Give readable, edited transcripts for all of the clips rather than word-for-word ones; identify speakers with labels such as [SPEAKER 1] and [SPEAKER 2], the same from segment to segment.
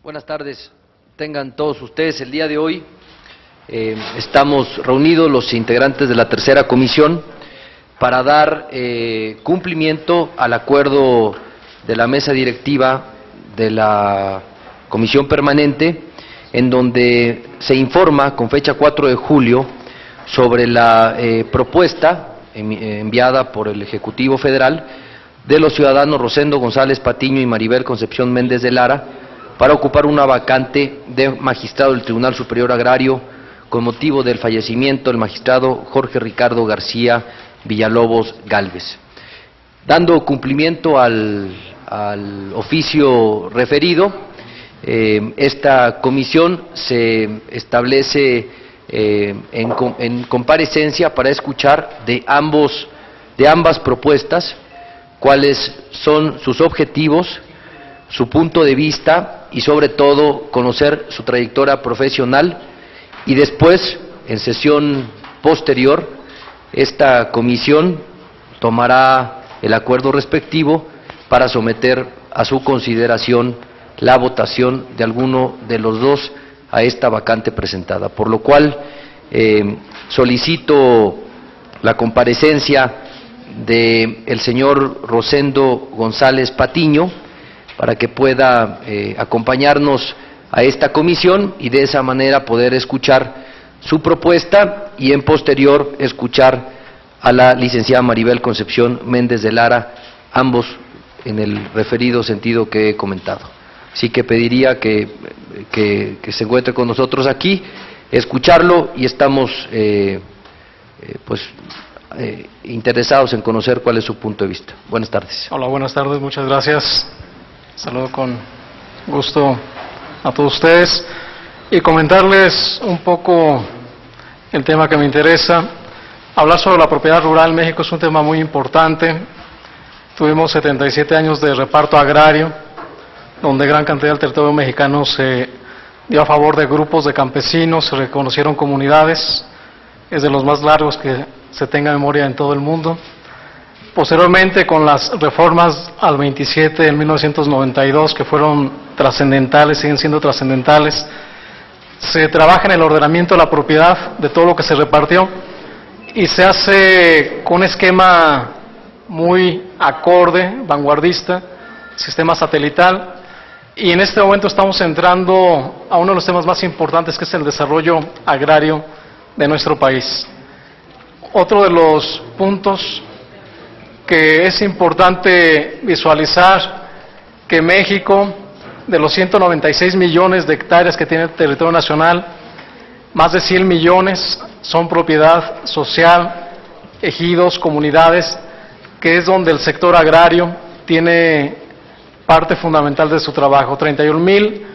[SPEAKER 1] Buenas tardes, tengan todos ustedes. El día de hoy estamos reunidos los integrantes de la tercera comisión para dar cumplimiento al acuerdo de la mesa directiva de la comisión permanente, en donde se informa con fecha 4 de julio sobre la propuesta enviada por el Ejecutivo Federal de los ciudadanos Rosendo González Patiño y Maribel Concepción Méndez de Lara para ocupar una vacante de magistrado del Tribunal Superior Agrario con motivo del fallecimiento del magistrado Jorge Ricardo García Villalobos Gálvez. Dando cumplimiento al oficio referido, esta comisión se establece en comparecencia para escuchar de ambas propuestas cuáles son sus objetivos, su punto de vista y sobre todo conocer su trayectoria profesional, y después, en sesión posterior, esta comisión tomará el acuerdo respectivo para someter a su consideración la votación de alguno de los dos a esta vacante presentada, por lo cual solicito la comparecencia del señor Rosendo González Patiño para que pueda acompañarnos a esta comisión y de esa manera poder escuchar su propuesta y en posterior escuchar a la licenciada Maribel Concepción Méndez de Lara, ambos en el referido sentido que he comentado. Así que pediría que se encuentre con nosotros aquí, escucharlo, y estamos interesados en conocer cuál es su punto de vista. Buenas tardes.
[SPEAKER 2] Hola, buenas tardes, muchas gracias. Saludo con gusto a todos ustedes y comentarles un poco el tema que me interesa. Hablar sobre la propiedad rural en México es un tema muy importante. Tuvimos 77 años de reparto agrario, donde gran cantidad del territorio mexicano se dio a favor de grupos de campesinos, se reconocieron comunidades, es de los más largos que se tenga memoria en todo el mundo. Posteriormente, con las reformas al 27 en 1992, que fueron trascendentales, siguen siendo trascendentales, se trabaja en el ordenamiento de la propiedad de todo lo que se repartió y se hace con un esquema muy acorde, vanguardista, sistema satelital, y en este momento estamos entrando a uno de los temas más importantes, que es el desarrollo agrario de nuestro país. Otro de los puntos que es importante visualizar, que México, de los 196 millones de hectáreas que tiene el territorio nacional, más de 100 millones son propiedad social, ejidos, comunidades, que es donde el sector agrario tiene parte fundamental de su trabajo. 31,000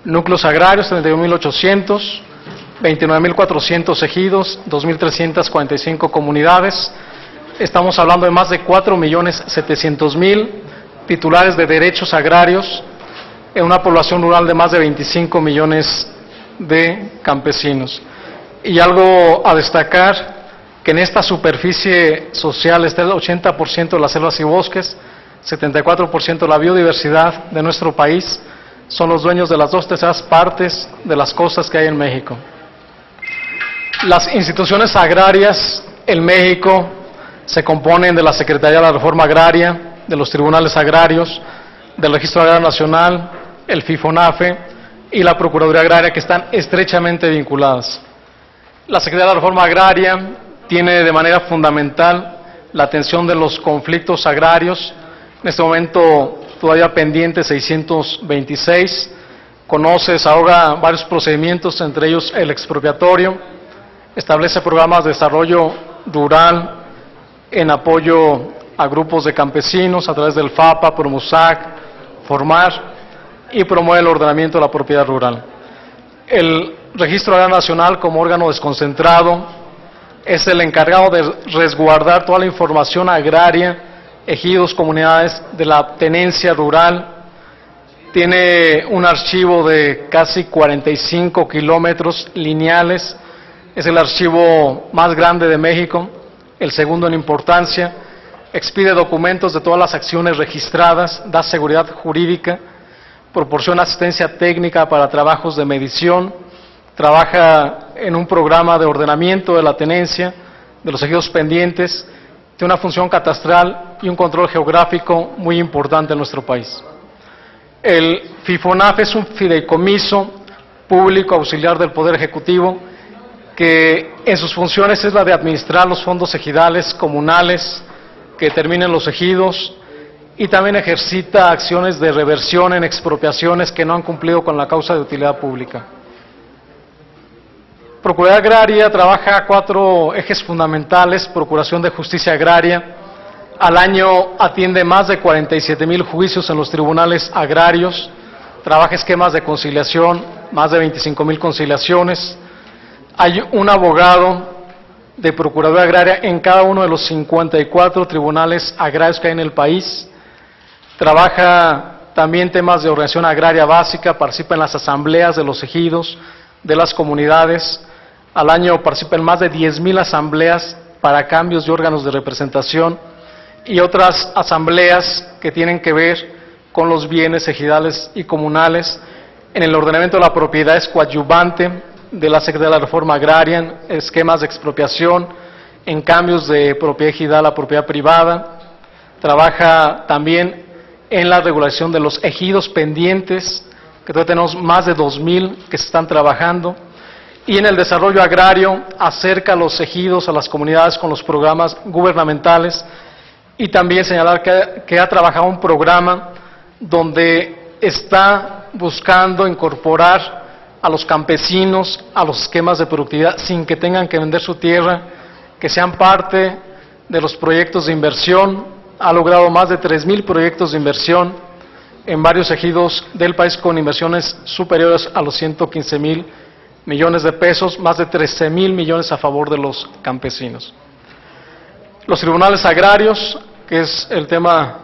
[SPEAKER 2] núcleos agrarios, 31,800, 29,400 ejidos, 2,345 comunidades. Estamos hablando de más de 4,700,000 titulares de derechos agrarios en una población rural de más de 25 millones de campesinos. Y algo a destacar, que en esta superficie social está el 80% de las selvas y bosques, 74% de la biodiversidad de nuestro país, son los dueños de las 2/3 partes de las costas que hay en México. Las instituciones agrarias en México se componen de la Secretaría de la Reforma Agraria, de los tribunales agrarios, del Registro Agrario Nacional, el FIFONAFE y la Procuraduría Agraria, que están estrechamente vinculadas. La Secretaría de la Reforma Agraria tiene de manera fundamental la atención de los conflictos agrarios. En este momento todavía pendiente 626, conoce, desahoga varios procedimientos, entre ellos el expropiatorio, establece programas de desarrollo rural en apoyo a grupos de campesinos a través del FAPA, Promusac, Formar, y promueve el ordenamiento de la propiedad rural. El Registro Agrario Nacional, como órgano desconcentrado, es el encargado de resguardar toda la información agraria, ejidos, comunidades de la tenencia rural. Tiene un archivo de casi 45 kilómetros lineales, es el archivo más grande de México, el segundo en importancia. Expide documentos de todas las acciones registradas, da seguridad jurídica, proporciona asistencia técnica para trabajos de medición, trabaja en un programa de ordenamiento de la tenencia, de los ejidos pendientes, tiene una función catastral y un control geográfico muy importante en nuestro país. El FIFONAF es un fideicomiso público auxiliar del Poder Ejecutivo que en sus funciones es la de administrar los fondos ejidales comunales que determinen los ejidos y también ejercita acciones de reversión en expropiaciones que no han cumplido con la causa de utilidad pública. Procuraduría Agraria trabaja 4 ejes fundamentales: procuración de justicia agraria. Al año atiende más de 47,000 juicios en los tribunales agrarios, trabaja esquemas de conciliación, más de 25,000 conciliaciones. Hay un abogado de Procuraduría Agraria en cada uno de los 54 tribunales agrarios que hay en el país. Trabaja también temas de organización agraria básica, participa en las asambleas de los ejidos, de las comunidades. Al año participa en más de 10,000 asambleas para cambios de órganos de representación y otras asambleas que tienen que ver con los bienes ejidales y comunales. En el ordenamiento de la propiedad es coadyuvante de la Secretaría de la Reforma Agraria, en esquemas de expropiación, en cambios de propiedad ejidal a propiedad privada. Trabaja también en la regulación de los ejidos pendientes, que todavía tenemos más de 2,000 que se están trabajando. Y en el desarrollo agrario acerca a los ejidos, a las comunidades con los programas gubernamentales. Y también señalar que ha trabajado un programa donde está buscando incorporar a los campesinos a los esquemas de productividad sin que tengan que vender su tierra, que sean parte de los proyectos de inversión. Ha logrado más de 3,000 proyectos de inversión en varios ejidos del país con inversiones superiores a los 115,000 millones de pesos, más de 13,000 millones a favor de los campesinos. Los tribunales agrarios, que es el tema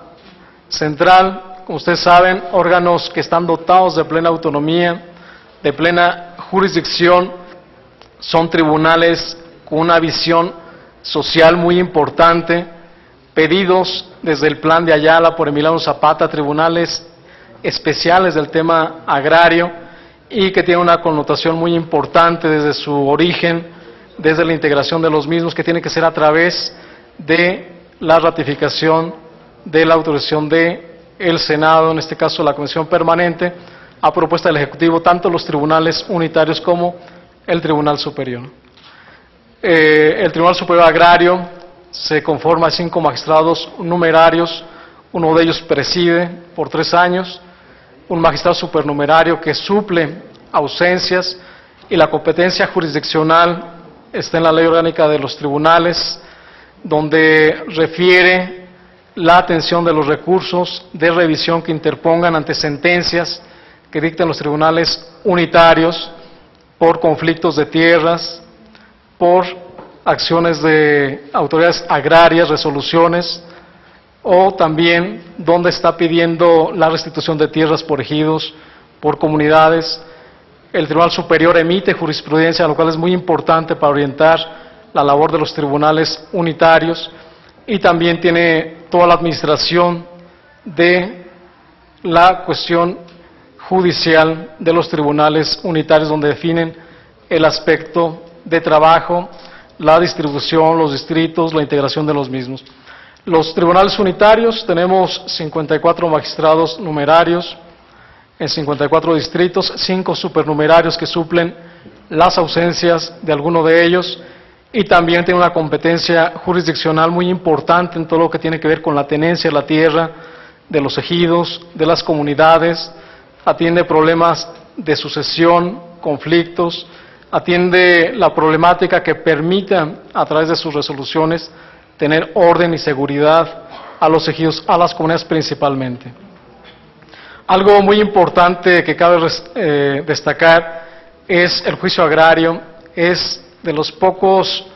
[SPEAKER 2] central, como ustedes saben, órganos que están dotados de plena autonomía, de plena jurisdicción, son tribunales con una visión social muy importante, pedidos desde el Plan de Ayala por Emiliano Zapata, tribunales especiales del tema agrario y que tienen una connotación muy importante desde su origen, desde la integración de los mismos, que tiene que ser a través de la ratificación de la autorización del Senado, en este caso la Comisión Permanente, a propuesta del Ejecutivo, tanto los tribunales unitarios como el Tribunal Superior. El Tribunal Superior Agrario se conforma de 5 magistrados numerarios, uno de ellos preside por 3 años, un magistrado supernumerario que suple ausencias, y la competencia jurisdiccional está en la Ley Orgánica de los Tribunales, donde refiere la atención de los recursos de revisión que interpongan ante sentencias que dicten los tribunales unitarios por conflictos de tierras, por acciones de autoridades agrarias, resoluciones, o también donde está pidiendo la restitución de tierras por ejidos, por comunidades. El Tribunal Superior emite jurisprudencia, lo cual es muy importante para orientar la labor de los tribunales unitarios, y también tiene toda la administración de la cuestión judicial de los tribunales unitarios, donde definen el aspecto de trabajo, la distribución, los distritos, la integración de los mismos. Los tribunales unitarios tenemos 54 magistrados numerarios en 54 distritos, 5 supernumerarios que suplen las ausencias de alguno de ellos, y también tiene una competencia jurisdiccional muy importante en todo lo que tiene que ver con la tenencia de la tierra, de los ejidos, de las comunidades, atiende problemas de sucesión, conflictos, atiende la problemática que permita a través de sus resoluciones tener orden y seguridad a los ejidos, a las comunidades principalmente. Algo muy importante que cabe destacar es el juicio agrario. Es de los pocos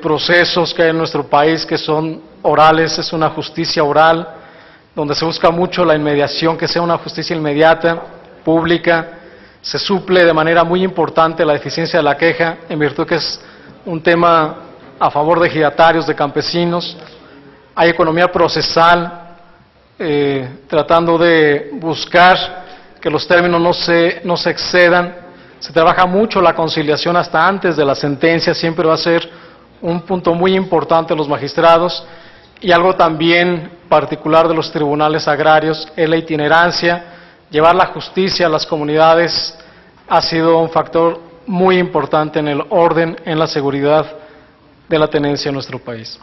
[SPEAKER 2] procesos que hay en nuestro país que son orales, es una justicia oral, donde se busca mucho la inmediación, que sea una justicia inmediata, pública. Se suple de manera muy importante la eficiencia de la queja, en virtud que es un tema a favor de ejidatarios, de campesinos. Hay economía procesal, tratando de buscar que los términos no se excedan. Se trabaja mucho la conciliación hasta antes de la sentencia, siempre va a ser un punto muy importante de los magistrados, y algo también particular de los tribunales agrarios es la itinerancia. Llevar la justicia a las comunidades ha sido un factor muy importante en el orden, en la seguridad de la tenencia en nuestro país.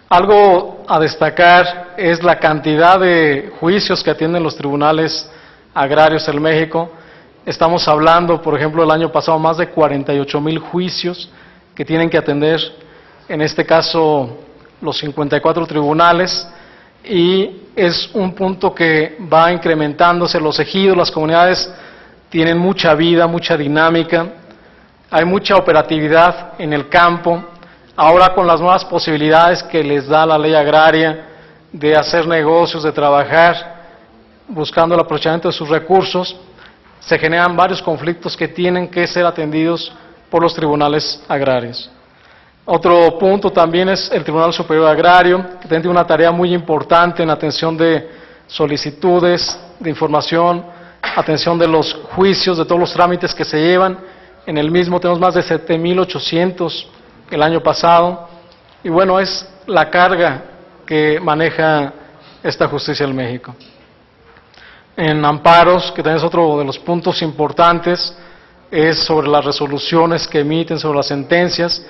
[SPEAKER 2] Algo a destacar es la cantidad de juicios que atienden los tribunales agrarios en México. Estamos hablando, por ejemplo, el año pasado, más de 48,000 juicios que tienen que atender, en este caso, los 54 tribunales, y es un punto que va incrementándose. Los ejidos, las comunidades tienen mucha vida, mucha dinámica, hay mucha operatividad en el campo. Ahora, con las nuevas posibilidades que les da la ley agraria de hacer negocios, de trabajar, buscando el aprovechamiento de sus recursos, se generan varios conflictos que tienen que ser atendidos por los tribunales agrarios. Otro punto también es el Tribunal Superior Agrario, que tiene una tarea muy importante en atención de solicitudes, de información, atención de los juicios, de todos los trámites que se llevan. En el mismo tenemos más de 7,800 el año pasado, y bueno, es la carga que maneja esta justicia en México. En amparos, que también es otro de los puntos importantes, es sobre las resoluciones que emiten, sobre las sentencias.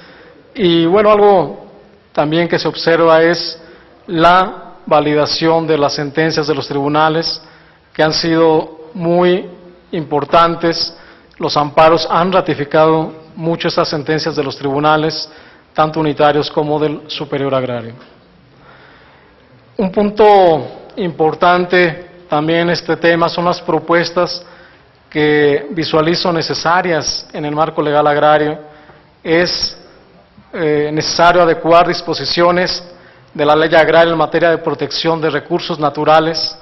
[SPEAKER 2] Y bueno, algo también que se observa es la validación de las sentencias de los tribunales, que han sido muy importantes. Los amparos han ratificado mucho estas sentencias de los tribunales, tanto unitarios como del Superior Agrario. Un punto importante también en este tema son las propuestas que visualizo necesarias en el marco legal agrario. Es necesario adecuar disposiciones de la ley agraria en materia de protección de recursos naturales,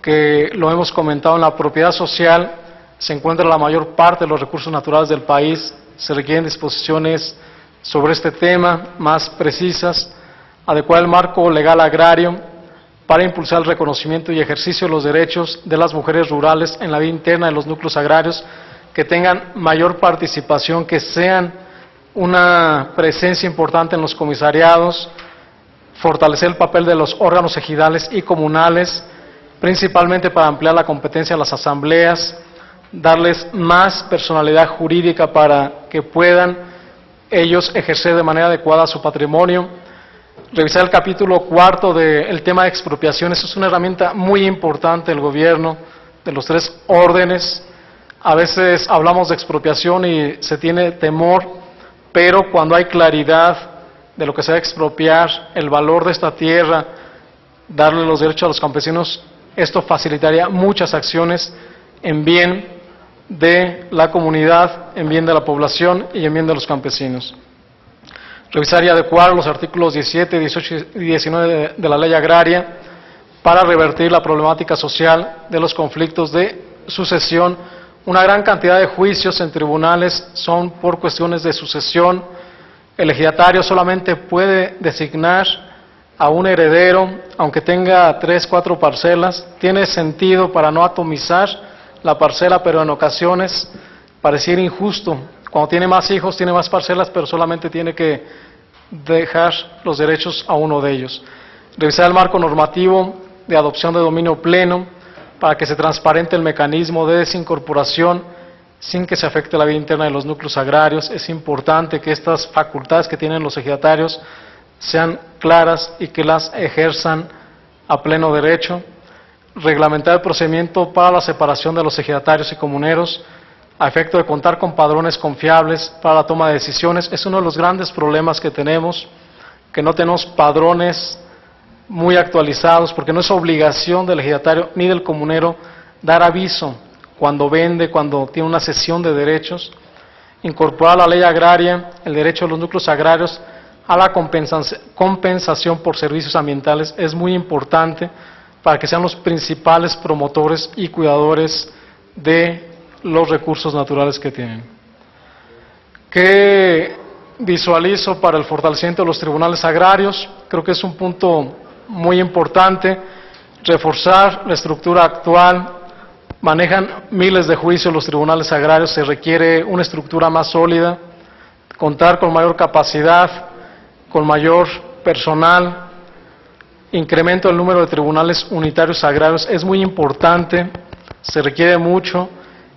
[SPEAKER 2] que lo hemos comentado, en la propiedad social se encuentra la mayor parte de los recursos naturales del país. Se requieren disposiciones sobre este tema más precisas, adecuar el marco legal agrario para impulsar el reconocimiento y ejercicio de los derechos de las mujeres rurales en la vida interna de los núcleos agrarios, que tengan mayor participación, que sean una presencia importante en los comisariados, fortalecer el papel de los órganos ejidales y comunales, principalmente para ampliar la competencia de las asambleas, darles más personalidad jurídica para que puedan ellos ejercer de manera adecuada su patrimonio. Revisar el capítulo 4 del tema de expropiaciones es una herramienta muy importante del gobierno, de los 3 órdenes. A veces hablamos de expropiación y se tiene temor, pero cuando hay claridad de lo que se va a expropiar, el valor de esta tierra, darle los derechos a los campesinos, esto facilitaría muchas acciones en bien de la comunidad, en bien de la población y en bien de los campesinos. Revisar y adecuar los artículos 17, 18 y 19 de la ley agraria para revertir la problemática social de los conflictos de sucesión. Una gran cantidad de juicios en tribunales son por cuestiones de sucesión. El ejidatario solamente puede designar a un heredero, aunque tenga 3, 4 parcelas. Tiene sentido para no atomizar la parcela, pero en ocasiones pareciera injusto. Cuando tiene más hijos, tiene más parcelas, pero solamente tiene que dejar los derechos a uno de ellos. Revisar el marco normativo de adopción de dominio pleno para que se transparente el mecanismo de desincorporación sin que se afecte la vida interna de los núcleos agrarios. Es importante que estas facultades que tienen los ejidatarios sean claras y que las ejerzan a pleno derecho. Reglamentar el procedimiento para la separación de los ejidatarios y comuneros a efecto de contar con padrones confiables para la toma de decisiones. Es uno de los grandes problemas que tenemos, que no tenemos padrones muy actualizados, porque no es obligación del ejidatario ni del comunero dar aviso cuando vende, cuando tiene una cesión de derechos. Incorporar a la ley agraria el derecho de los núcleos agrarios a la compensación por servicios ambientales es muy importante para que sean los principales promotores y cuidadores de los recursos naturales que tienen. ¿Qué visualizo para el fortalecimiento de los tribunales agrarios? Creo que es un punto muy importante, reforzar la estructura actual Manejan miles de juicios los tribunales agrarios, se requiere una estructura más sólida, contar con mayor capacidad, con mayor personal, incremento del número de tribunales unitarios agrarios es muy importante, se requiere mucho.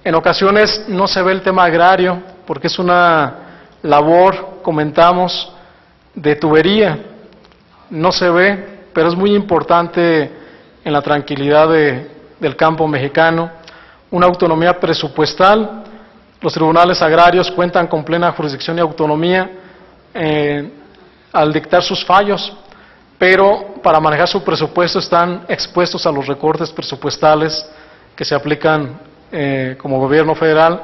[SPEAKER 2] En ocasiones no se ve el tema agrario porque es una labor, comentamos, de tubería, no se ve, pero es muy importante en la tranquilidad del campo mexicano. Una autonomía presupuestal, los tribunales agrarios cuentan con plena jurisdicción y autonomía al dictar sus fallos, pero para manejar su presupuesto están expuestos a los recortes presupuestales que se aplican como gobierno federal.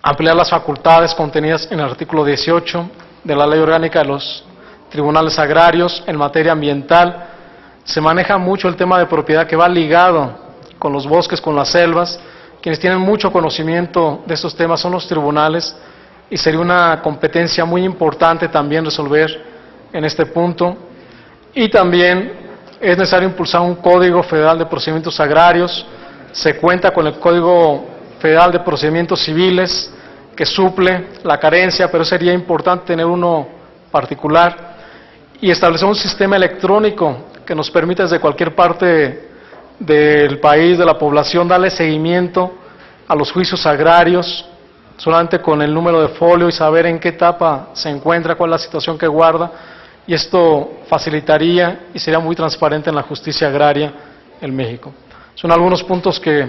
[SPEAKER 2] Ampliar las facultades contenidas en el artículo 18 de la Ley Orgánica de los Tribunales Agrarios en materia ambiental. Se maneja mucho el tema de propiedad que va ligado con los bosques, con las selvas. Quienes tienen mucho conocimiento de estos temas son los tribunales y sería una competencia muy importante también resolver en este punto. Y también es necesario impulsar un Código Federal de Procedimientos Agrarios. Se cuenta con el Código Federal de Procedimientos Civiles que suple la carencia, pero sería importante tener uno particular y establecer un sistema electrónico que nos permita desde cualquier parte del país, de la población, darle seguimiento a los juicios agrarios, solamente con el número de folio y saber en qué etapa se encuentra, cuál es la situación que guarda, y esto facilitaría y sería muy transparente en la justicia agraria en México. Son algunos puntos que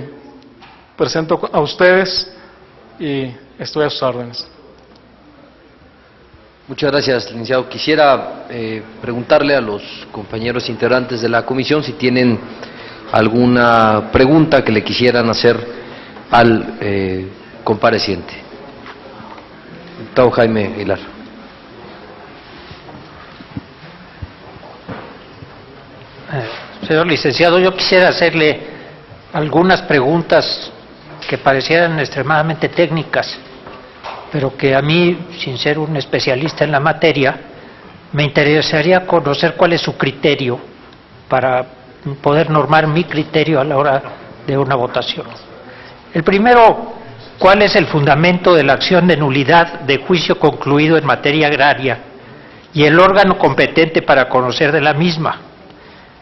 [SPEAKER 2] presento a ustedes y estoy a sus órdenes.
[SPEAKER 1] Muchas gracias, licenciado. Quisiera preguntarle a los compañeros integrantes de la comisión si tienen alguna pregunta que le quisieran hacer al compareciente. Diputado Jaime Aguilar.
[SPEAKER 3] Señor licenciado, yo quisiera hacerle algunas preguntas que parecieran extremadamente técnicas, pero que a mí, sin ser un especialista en la materia, me interesaría conocer cuál es su criterio para poder normar mi criterio a la hora de una votación. El primero, ¿cuál es el fundamento de la acción de nulidad de juicio concluido en materia agraria y el órgano competente para conocer de la misma?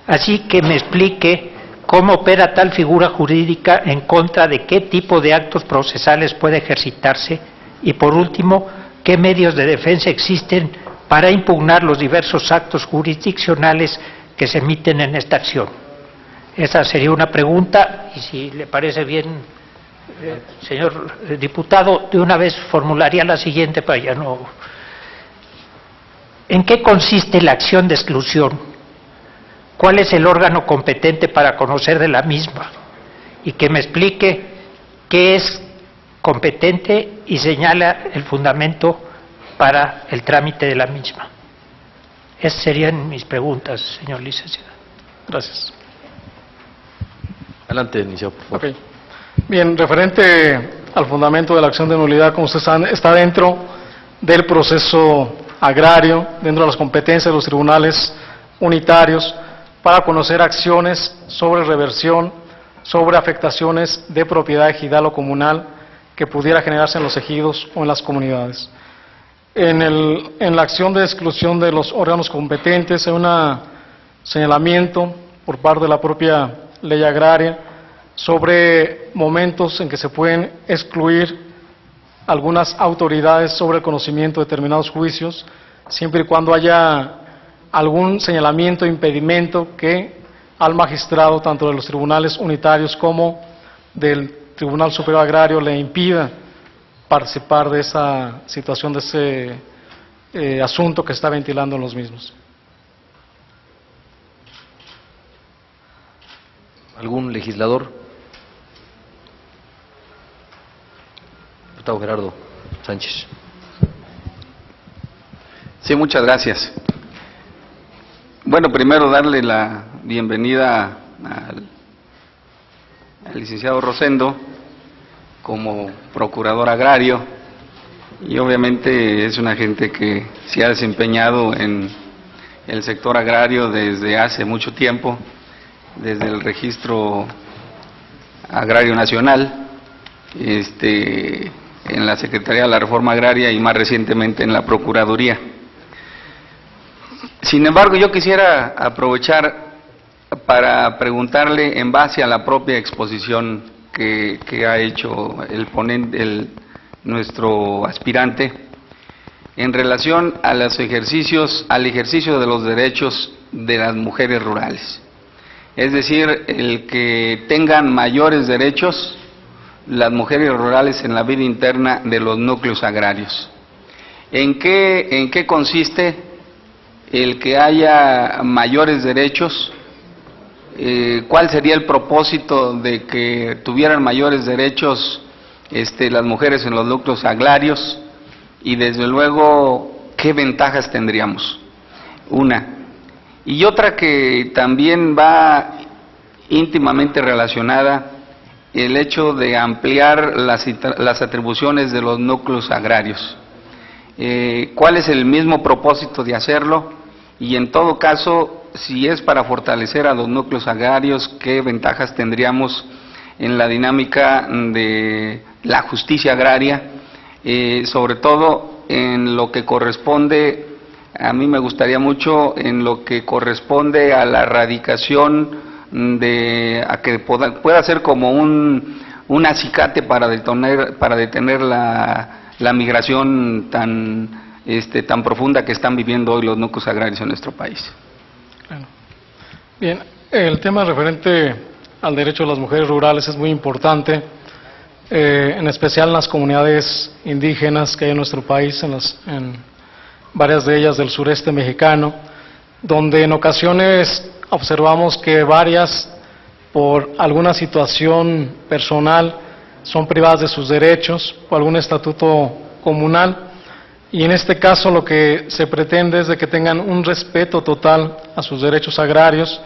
[SPEAKER 3] Así que me explique cómo opera tal figura jurídica en contra de qué tipo de actos procesales puede ejercitarse y, por último, qué medios de defensa existen para impugnar los diversos actos jurisdiccionales que se emiten en esta acción. Esa sería una pregunta y, si le parece bien, señor diputado, de una vez formularía la siguiente para ya no. ¿En qué consiste la acción de exclusión? ¿Cuál es el órgano competente para conocer de la misma? Y que me explique qué es competente y señala el fundamento para el trámite de la misma. Esas serían mis preguntas, señor licenciado.
[SPEAKER 2] Gracias.
[SPEAKER 1] Adelante, licenciado, por favor.
[SPEAKER 2] Okay. Bien, referente al fundamento de la acción de nulidad, como ustedes saben, está dentro del proceso agrario, dentro de las competencias de los tribunales unitarios, para conocer acciones sobre reversión, sobre afectaciones de propiedad ejidal o comunal que pudiera generarse en los ejidos o en las comunidades. En la acción de exclusión de los órganos competentes hay un señalamiento por parte de la propia ley agraria sobre momentos en que se pueden excluir algunas autoridades sobre el conocimiento de determinados juicios, siempre y cuando haya algún señalamiento, impedimento que al magistrado, tanto de los tribunales unitarios como del Tribunal Superior Agrario, le impida participar de esa situación, de ese asunto que está ventilando en los mismos.
[SPEAKER 1] ¿Algún legislador? Diputado Gerardo Sánchez.
[SPEAKER 4] Sí, muchas gracias. Bueno, primero darle la bienvenida al licenciado Rosendo como procurador agrario, y obviamente es una gente que se ha desempeñado en el sector agrario desde hace mucho tiempo, desde el registro Agrario Nacional, en la Secretaría de la Reforma Agraria y más recientemente en la Procuraduría. Sin embargo, yo quisiera aprovechar para preguntarle, en base a la propia exposición que ha hecho el ponente, nuestro aspirante, en relación a al ejercicio de los derechos de las mujeres rurales. Es decir, el que tengan mayores derechos las mujeres rurales en la vida interna de los núcleos agrarios. ¿En qué consiste el que haya mayores derechos? ¿Cuál sería el propósito de que tuvieran mayores derechos las mujeres en los núcleos agrarios? Y desde luego, ¿qué ventajas tendríamos? Una. Y otra que también va íntimamente relacionada, el hecho de ampliar las atribuciones de los núcleos agrarios. ¿Cuál es el mismo propósito de hacerlo? Y en todo caso, si es para fortalecer a los núcleos agrarios, ¿qué ventajas tendríamos en la dinámica de la justicia agraria? Sobre todo en lo que corresponde, a mí me gustaría mucho, en lo que corresponde a la erradicación a que pueda ser como un acicate para detener la migración tan profunda que están viviendo hoy los núcleos agrarios en nuestro país.
[SPEAKER 2] Claro. Bien, el tema referente al derecho de las mujeres rurales es muy importante, en especial en las comunidades indígenas que hay en nuestro país, en varias de ellas del sureste mexicano, donde en ocasiones observamos que varias, por alguna situación personal, son privadas de sus derechos por algún estatuto comunal, y en este caso lo que se pretende es de que tengan un respeto total a sus derechos agrarios.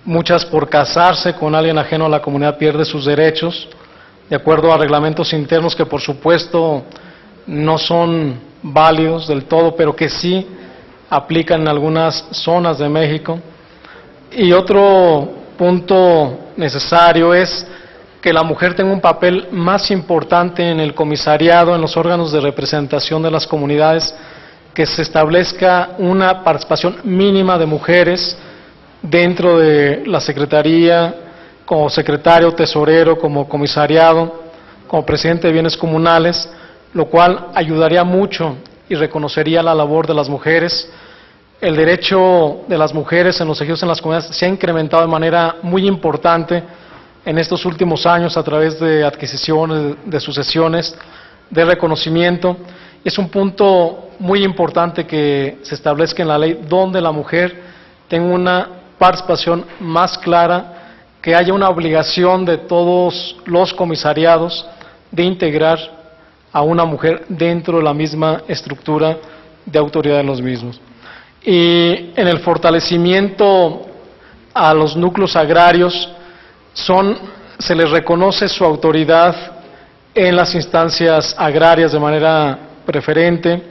[SPEAKER 2] Muchas, por casarse con alguien ajeno a la comunidad, pierden sus derechos, de acuerdo a reglamentos internos que por supuesto no son válidos del todo, pero que sí aplican en algunas zonas de México. Y otro punto necesario es que la mujer tenga un papel más importante en el comisariado, en los órganos de representación de las comunidades, que se establezca una participación mínima de mujeres dentro de la Secretaría, como secretario, tesorero, como comisariado, como presidente de bienes comunales, lo cual ayudaría mucho y reconocería la labor de las mujeres. El derecho de las mujeres en los ejidos, en las comunidades, se ha incrementado de manera muy importante en estos últimos años a través de adquisiciones, de sucesiones, de reconocimiento. Es un punto muy importante que se establezca en la ley donde la mujer tenga una participación más clara, que haya una obligación de todos los comisariados de integrar a una mujer dentro de la misma estructura de autoridad de los mismos. Y en el fortalecimiento a los núcleos agrarios, se les reconoce su autoridad en las instancias agrarias de manera preferente,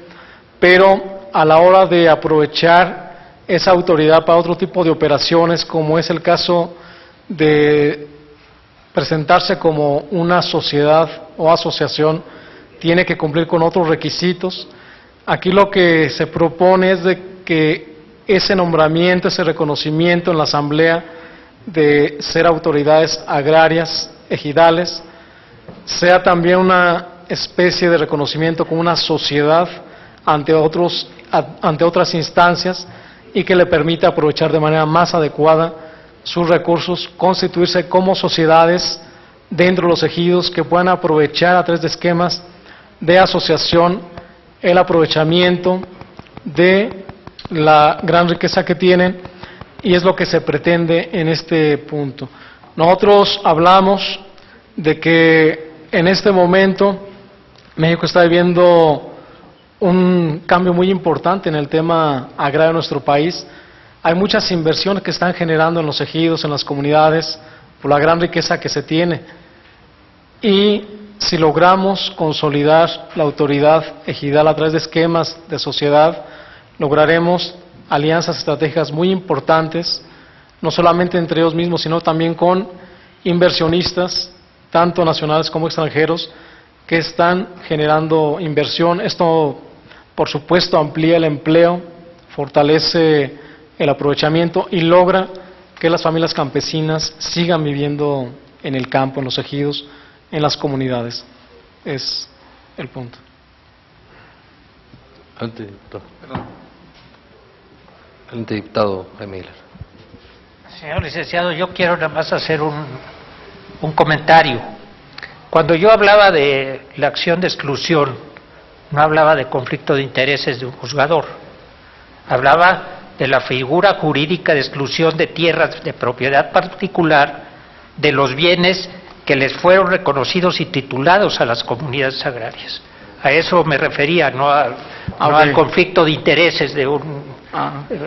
[SPEAKER 2] pero a la hora de aprovechar esa autoridad para otro tipo de operaciones, como es el caso de presentarse como una sociedad o asociación, tiene que cumplir con otros requisitos. Aquí lo que se propone es de que ese nombramiento, ese reconocimiento en la asamblea de ser autoridades agrarias, ejidales, sea también una especie de reconocimiento como una sociedad ante otras instancias, y que le permita aprovechar de manera más adecuada sus recursos, constituirse como sociedades dentro de los ejidos que puedan aprovechar a través de esquemas de asociación el aprovechamiento de la gran riqueza que tienen, y es lo que se pretende en este punto. Nosotros hablamos de que en este momento México está viviendo un cambio muy importante en el tema agrario de nuestro país. Hay muchas inversiones que están generando en los ejidos, en las comunidades, por la gran riqueza que se tiene. Y si logramos consolidar la autoridad ejidal a través de esquemas de sociedad, lograremos alianzas estratégicas muy importantes, no solamente entre ellos mismos, sino también con inversionistas tanto nacionales como extranjeros, que están generando inversión. Esto, por supuesto, amplía el empleo, fortalece el aprovechamiento y logra que las familias campesinas sigan viviendo en el campo, en los ejidos, en las comunidades. Es el punto.
[SPEAKER 1] Adelante, diputado Jaime Aguilar.
[SPEAKER 3] Señor licenciado, yo quiero nada más hacer un comentario. Cuando yo hablaba de la acción de exclusión, no hablaba de conflicto de intereses de un juzgador. Hablaba de la figura jurídica de exclusión de tierras de propiedad particular de los bienes que les fueron reconocidos y titulados a las comunidades agrarias. A eso me refería, no al conflicto de intereses de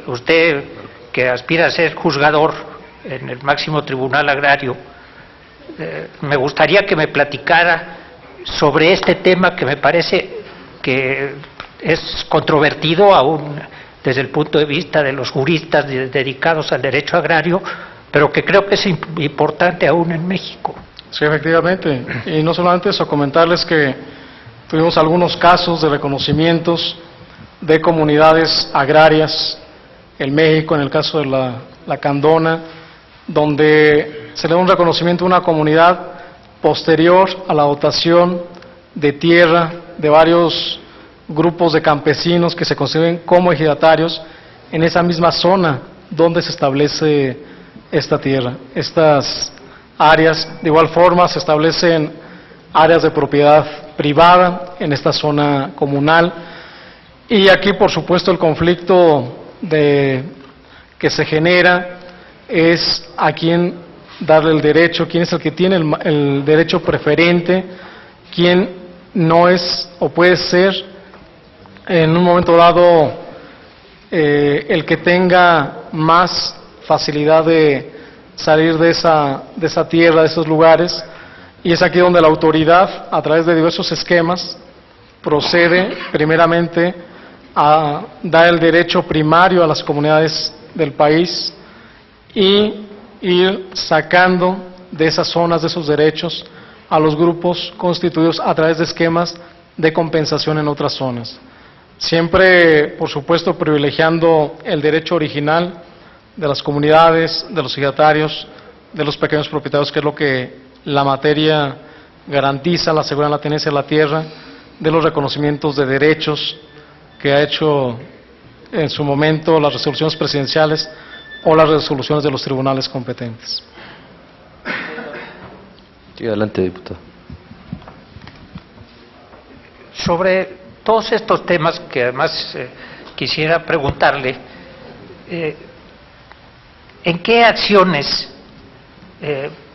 [SPEAKER 3] usted que aspira a ser juzgador en el máximo tribunal agrario. Me gustaría que me platicara sobre este tema que me parece que es controvertido aún desde el punto de vista de los juristas dedicados al derecho agrario, pero que creo que es importante aún en México.
[SPEAKER 2] Sí, efectivamente. Y no solamente eso, comentarles que tuvimos algunos casos de reconocimientos de comunidades agrarias en México, en el caso de la Candona, donde se le da un reconocimiento a una comunidad posterior a la dotación de tierra de varios grupos de campesinos que se consideren como ejidatarios en esa misma zona donde se establece esta tierra. Estas áreas, de igual forma, se establecen áreas de propiedad privada en esta zona comunal, y aquí, por supuesto, el conflicto que se genera es a quién darle el derecho, quién es el que tiene el derecho preferente, quién no es o puede ser en un momento dado el que tenga más facilidad de salir de esa tierra, de esos lugares, y es aquí donde la autoridad, a través de diversos esquemas, procede primeramente a dar el derecho primario a las comunidades del país y ir sacando de esas zonas, de esos derechos, a los grupos constituidos a través de esquemas de compensación en otras zonas. Siempre, por supuesto, privilegiando el derecho original de las comunidades, de los ejidatarios, de los pequeños propietarios, que es lo que la materia garantiza, la seguridad en la tenencia de la tierra, de los reconocimientos de derechos que ha hecho en su momento las resoluciones presidenciales o las resoluciones de los tribunales competentes.
[SPEAKER 1] Sí, adelante, diputado.
[SPEAKER 3] Sobre todos estos temas que además quisiera preguntarle, ¿en qué acciones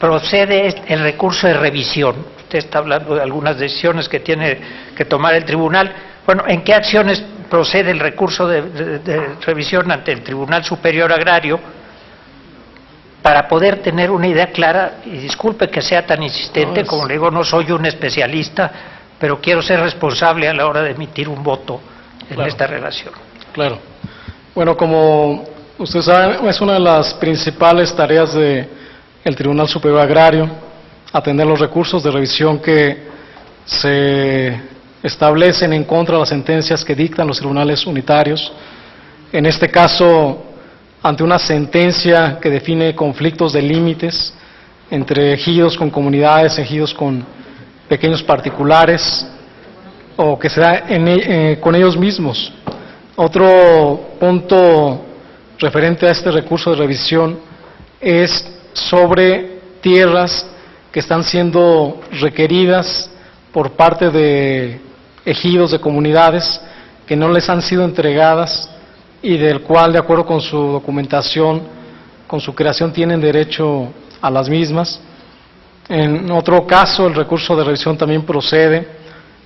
[SPEAKER 3] procede el recurso de revisión? Usted está hablando de algunas decisiones que tiene que tomar el tribunal. Bueno, ¿en qué acciones procede el recurso de revisión ante el Tribunal Superior Agrario para poder tener una idea clara? Y disculpe que sea tan insistente, como le digo, no soy un especialista, pero quiero ser responsable a la hora de emitir un voto en esta relación.
[SPEAKER 2] Claro. Bueno, como usted sabe, es una de las principales tareas del Tribunal Superior Agrario, atender los recursos de revisión que se establecen en contra de las sentencias que dictan los tribunales unitarios. En este caso, ante una sentencia que define conflictos de límites entre ejidos con comunidades, ejidos con pequeños particulares, o que se da con ellos mismos. Otro punto referente a este recurso de revisión es sobre tierras que están siendo requeridas por parte de ejidos, de comunidades, que no les han sido entregadas y del cual, de acuerdo con su documentación, con su creación, tienen derecho a las mismas. En otro caso, el recurso de revisión también procede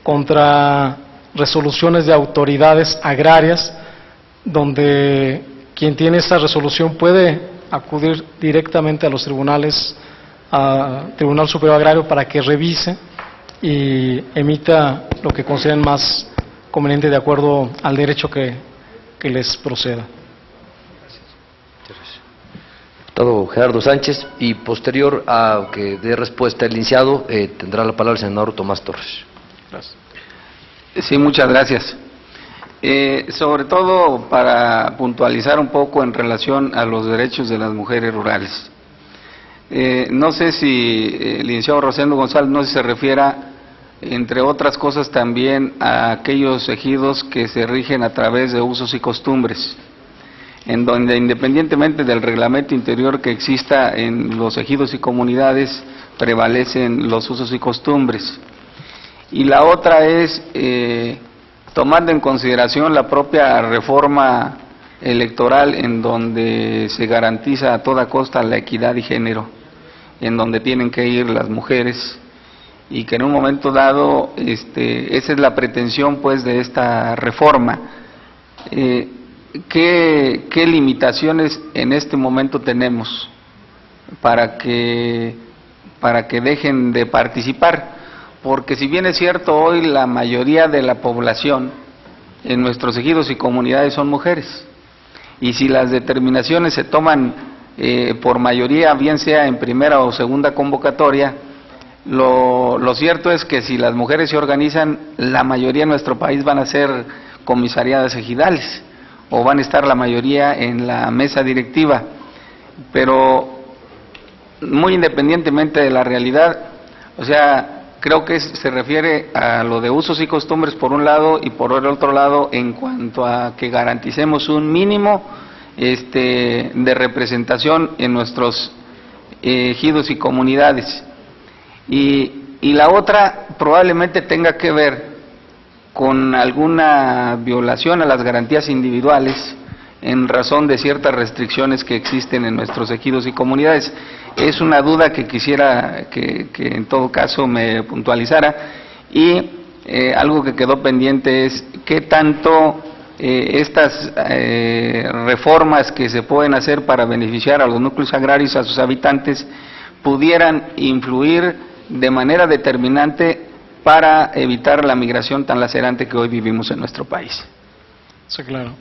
[SPEAKER 2] contra resoluciones de autoridades agrarias, donde quien tiene esa resolución puede acudir directamente a los tribunales, al Tribunal Superior Agrario, para que revise y emita lo que consideren más conveniente de acuerdo al derecho que les proceda.
[SPEAKER 1] diputado Gerardo Sánchez, y posterior a que dé respuesta el licenciado, tendrá la palabra el senador Tomás Torres.
[SPEAKER 2] Gracias.
[SPEAKER 4] Sí, muchas gracias. Sobre todo para puntualizar un poco en relación a los derechos de las mujeres rurales. No sé si el licenciado Rosendo González no sé si se refiera, entre otras cosas, también a aquellos ejidos que se rigen a través de usos y costumbres, en donde independientemente del reglamento interior que exista en los ejidos y comunidades, prevalecen los usos y costumbres. Y la otra es, tomando en consideración la propia reforma electoral, en donde se garantiza a toda costa la equidad de género, en donde tienen que ir las mujeres, y que en un momento dado, esa es la pretensión pues de esta reforma. ¿Qué limitaciones en este momento tenemos para que dejen de participar? Porque si bien es cierto, hoy la mayoría de la población en nuestros ejidos y comunidades son mujeres, y si las determinaciones se toman por mayoría, bien sea en primera o segunda convocatoria, lo cierto es que si las mujeres se organizan, la mayoría en nuestro país van a ser comisariadas ejidales, o van a estar la mayoría en la mesa directiva. Pero muy independientemente de la realidad, o sea, creo que se refiere a lo de usos y costumbres por un lado, y por el otro lado en cuanto a que garanticemos un mínimo de representación en nuestros ejidos y comunidades. Y la otra probablemente tenga que ver con alguna violación a las garantías individuales en razón de ciertas restricciones que existen en nuestros ejidos y comunidades. Es una duda que quisiera que en todo caso me puntualizara, y algo que quedó pendiente es qué tanto estas reformas que se pueden hacer para beneficiar a los núcleos agrarios, a sus habitantes, pudieran influir de manera determinante para evitar la migración tan lacerante que hoy vivimos en nuestro país.
[SPEAKER 2] Sí, claro.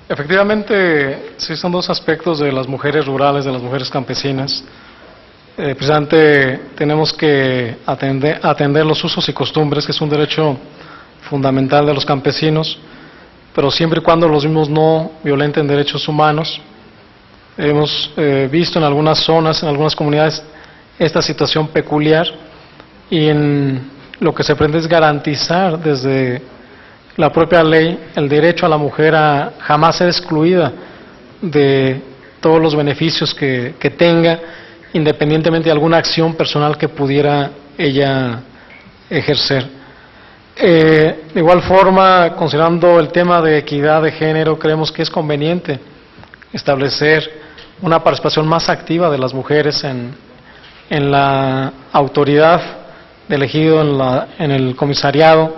[SPEAKER 2] Efectivamente, sí son dos aspectos de las mujeres rurales, de las mujeres campesinas. Precisamente tenemos que atender los usos y costumbres, que es un derecho fundamental de los campesinos, pero siempre y cuando los mismos no violenten derechos humanos. Hemos visto en algunas zonas, en algunas comunidades, esta situación peculiar, y en lo que se pretende es garantizar desde la propia ley el derecho a la mujer a jamás ser excluida de todos los beneficios que tenga, independientemente de alguna acción personal que pudiera ella ejercer. De igual forma, considerando el tema de equidad de género, creemos que es conveniente establecer una participación más activa de las mujeres en la autoridad del ejido, en el comisariado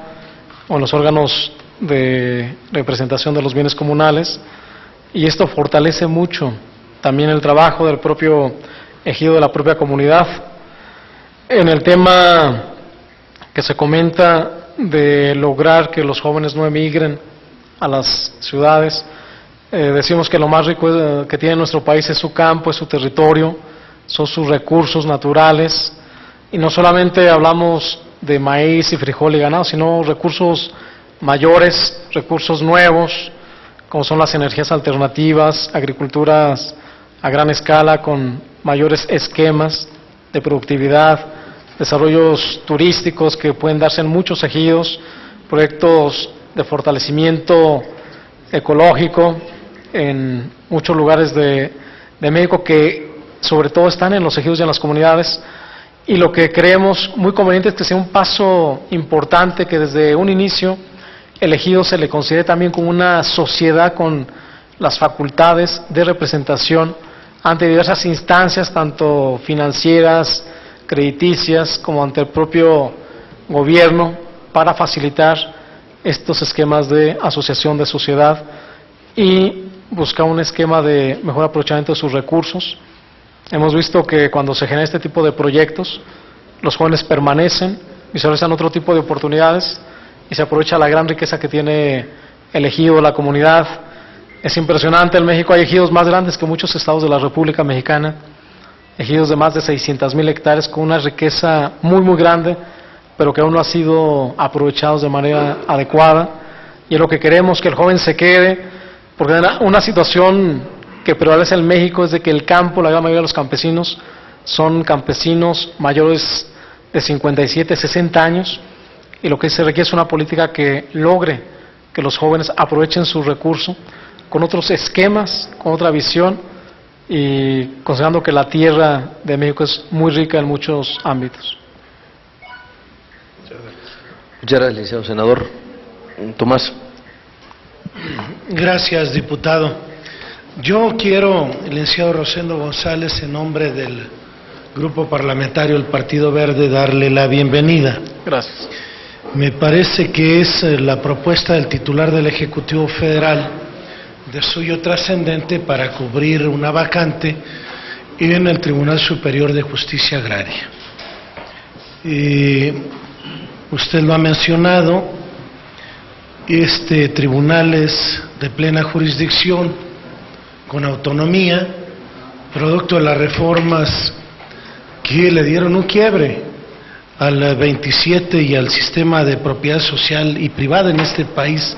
[SPEAKER 2] o en los órganos de representación de los bienes comunales, y esto fortalece mucho también el trabajo del propio ejido, de la propia comunidad. En el tema que se comenta de lograr que los jóvenes no emigren a las ciudades, decimos que lo más rico que tiene nuestro país es su campo, es su territorio, son sus recursos naturales, y no solamente hablamos de maíz y frijol y ganado, sino recursos mayores, recursos nuevos, como son las energías alternativas, agriculturas a gran escala con mayores esquemas de productividad, desarrollos turísticos que pueden darse en muchos ejidos, proyectos de fortalecimiento ecológico en muchos lugares de México, que sobre todo están en los ejidos y en las comunidades. Y lo que creemos muy conveniente es que sea un paso importante, que desde un inicio el ejido se le considere también como una sociedad con las facultades de representación ante diversas instancias, tanto financieras, crediticias, como ante el propio gobierno, para facilitar estos esquemas de asociación de sociedad y buscar un esquema de mejor aprovechamiento de sus recursos. Hemos visto que cuando se genera este tipo de proyectos, los jóvenes permanecen, visualizan otro tipo de oportunidades y se aprovecha la gran riqueza que tiene el ejido, la comunidad, Es impresionante, en México hay ejidos más grandes que muchos estados de la República Mexicana, ejidos de más de 600,000 hectáreas con una riqueza muy muy grande, pero que aún no ha sido aprovechados de manera adecuada, y es lo que queremos, que el joven se quede, porque una situación que prevalece en México es de que el campo, la gran mayoría de los campesinos son campesinos mayores de 57, 60 años, y lo que se requiere es una política que logre que los jóvenes aprovechen su recurso con otros esquemas, con otra visión, y considerando que la tierra de México es muy rica en muchos ámbitos.
[SPEAKER 1] Muchas gracias, licenciado senador. Tomás.
[SPEAKER 5] Gracias, diputado. Yo quiero, licenciado Rosendo González, en nombre del Grupo Parlamentario del Partido Verde, darle la bienvenida.
[SPEAKER 2] Gracias.
[SPEAKER 5] Me parece que es la propuesta del titular del Ejecutivo Federal de suyo trascendente para cubrir una vacante en el Tribunal Superior de Justicia Agraria. Usted lo ha mencionado, este tribunal es de plena jurisdicción, con autonomía, producto de las reformas que le dieron un quiebre al 27 y al sistema de propiedad social y privada en este país,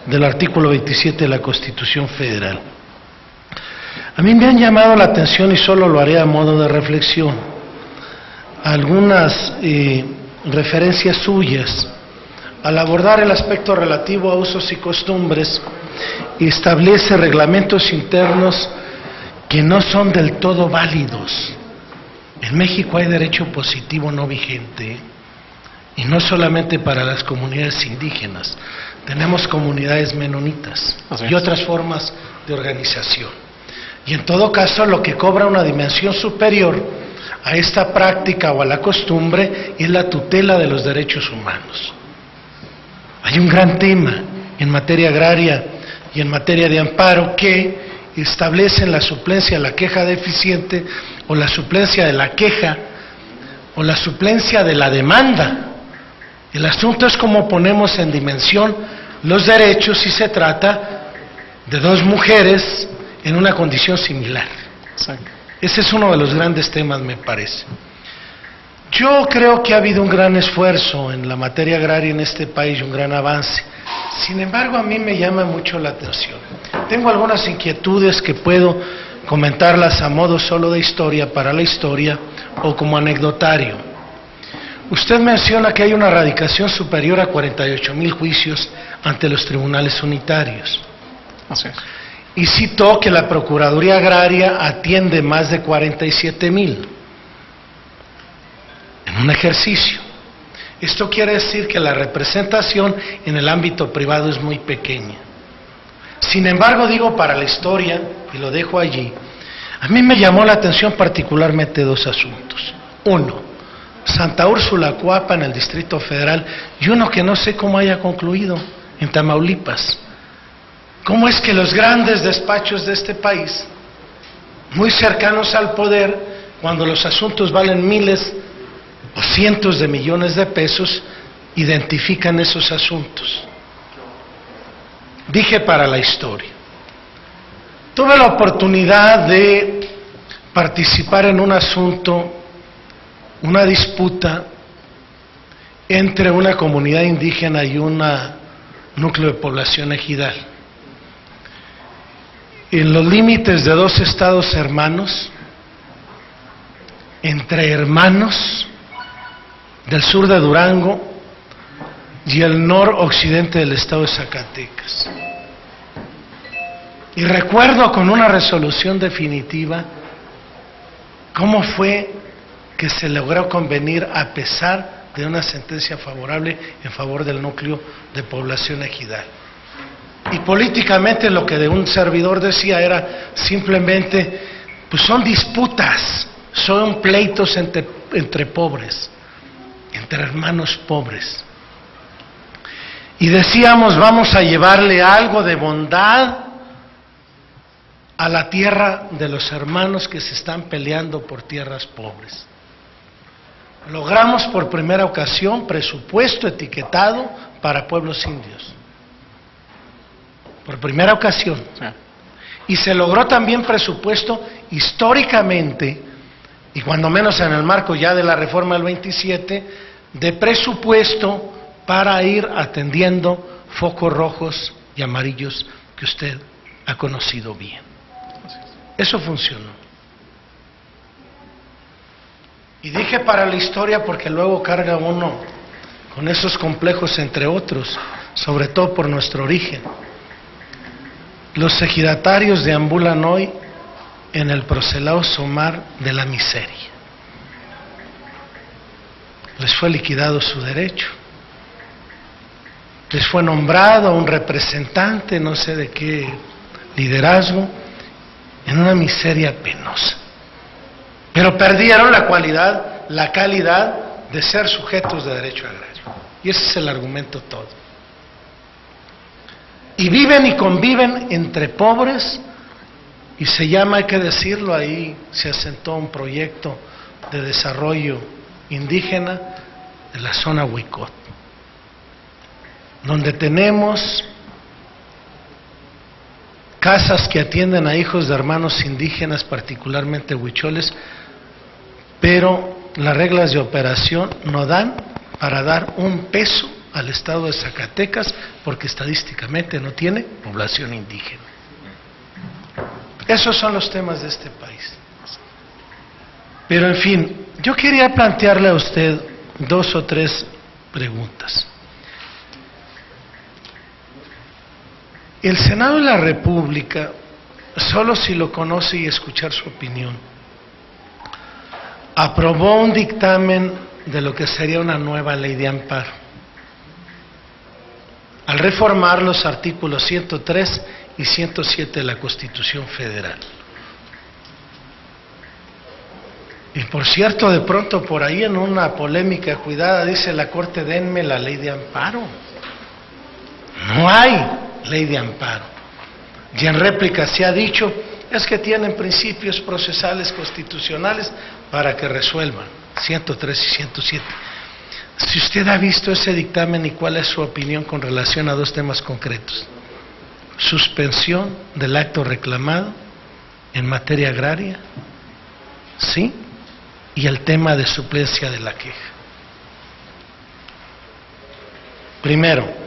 [SPEAKER 5] del artículo 27 de la Constitución Federal. A mí me han llamado la atención, y solo lo haré a modo de reflexión, algunas referencias suyas al abordar el aspecto relativo a usos y costumbres. Establece reglamentos internos que no son del todo válidos. En México hay derecho positivo no vigente, y no solamente para las comunidades indígenas, tenemos comunidades menonitas y otras formas de organización. Y en todo caso, lo que cobra una dimensión superior a esta práctica o a la costumbre es la tutela de los derechos humanos. Hay un gran tema en materia agraria y en materia de amparo que establecen la suplencia de la queja deficiente, o la suplencia de la queja, o la suplencia de la demanda. El asunto es cómo ponemos en dimensión los derechos si se trata de dos mujeres en una condición similar.
[SPEAKER 2] Exacto.
[SPEAKER 5] Ese es uno de los grandes temas, me parece. Yo creo que ha habido un gran esfuerzo en la materia agraria en este país, un gran avance. Sin embargo, a mí me llama mucho la atención. Tengo algunas inquietudes que puedo comentarlas a modo solo de historia, para la historia, o como anecdotario. Usted menciona que hay una radicación superior a 48,000 juicios ante los tribunales unitarios.
[SPEAKER 2] Así es.
[SPEAKER 5] Y citó que la Procuraduría Agraria atiende más de 47,000 en un ejercicio. Esto quiere decir que la representación en el ámbito privado es muy pequeña. Sin embargo, digo para la historia, y lo dejo allí, a mí me llamó la atención particularmente dos asuntos. Uno, Santa Úrsula, Coapa, en el Distrito Federal, y uno que no sé cómo haya concluido, en Tamaulipas. ¿Cómo es que los grandes despachos de este país, muy cercanos al poder, cuando los asuntos valen miles o cientos de millones de pesos, identifican esos asuntos? Dije para la historia. Tuve la oportunidad de participar en un asunto, una disputa entre una comunidad indígena y un núcleo de población ejidal. En los límites de dos estados hermanos, entre hermanos del sur de Durango y el noroccidente del estado de Zacatecas. Y recuerdo con una resolución definitiva cómo fue que se logró convenir a pesar de una sentencia favorable en favor del núcleo de población ejidal. Y políticamente lo que de un servidor decía era simplemente, pues son disputas, son pleitos entre pobres, entre hermanos pobres. Y decíamos, vamos a llevarle algo de bondad a la tierra de los hermanos que se están peleando por tierras pobres. Logramos por primera ocasión presupuesto etiquetado para pueblos indios. por primera ocasión.
[SPEAKER 2] Sí.
[SPEAKER 5] Y se logró también presupuesto históricamente, y cuando menos en el marco ya de la reforma del 27, de presupuesto para ir atendiendo focos rojos y amarillos que usted ha conocido bien. Eso funcionó. Y dije para la historia porque luego carga uno con esos complejos, entre otros, sobre todo por nuestro origen. Los ejidatarios deambulan hoy en el proceloso mar de la miseria. Les fue liquidado su derecho. Les fue nombrado un representante, no sé de qué liderazgo, en una miseria penosa. Pero perdieron la calidad de ser sujetos de derecho agrario. Y ese es el argumento todo. Y viven y conviven entre pobres, y se llama, hay que decirlo, ahí se asentó un proyecto de desarrollo indígena de la zona Huicot, donde tenemos casas que atienden a hijos de hermanos indígenas, particularmente huicholes, pero las reglas de operación no dan para dar un peso al estado de Zacatecas, porque estadísticamente no tiene población indígena. Esos son los temas de este país. Pero en fin, yo quería plantearle a usted 2 o 3 preguntas. El Senado de la República, solo si lo conoce y escuchar su opinión, aprobó un dictamen de lo que sería una nueva ley de amparo, al reformar los artículos 103 y 107 de la Constitución Federal. Y por cierto, de pronto por ahí en una polémica cuidada dice la Corte: denme la ley de amparo. No hay ley de amparo. Y en réplica se ha dicho, es que tienen principios procesales constitucionales para que resuelvan, 103 y 107. Si usted ha visto ese dictamen, ¿y cuál es su opinión con relación a 2 temas concretos? Suspensión del acto reclamado en materia agraria, ¿sí? Y el tema de suplencia de la queja. Primero.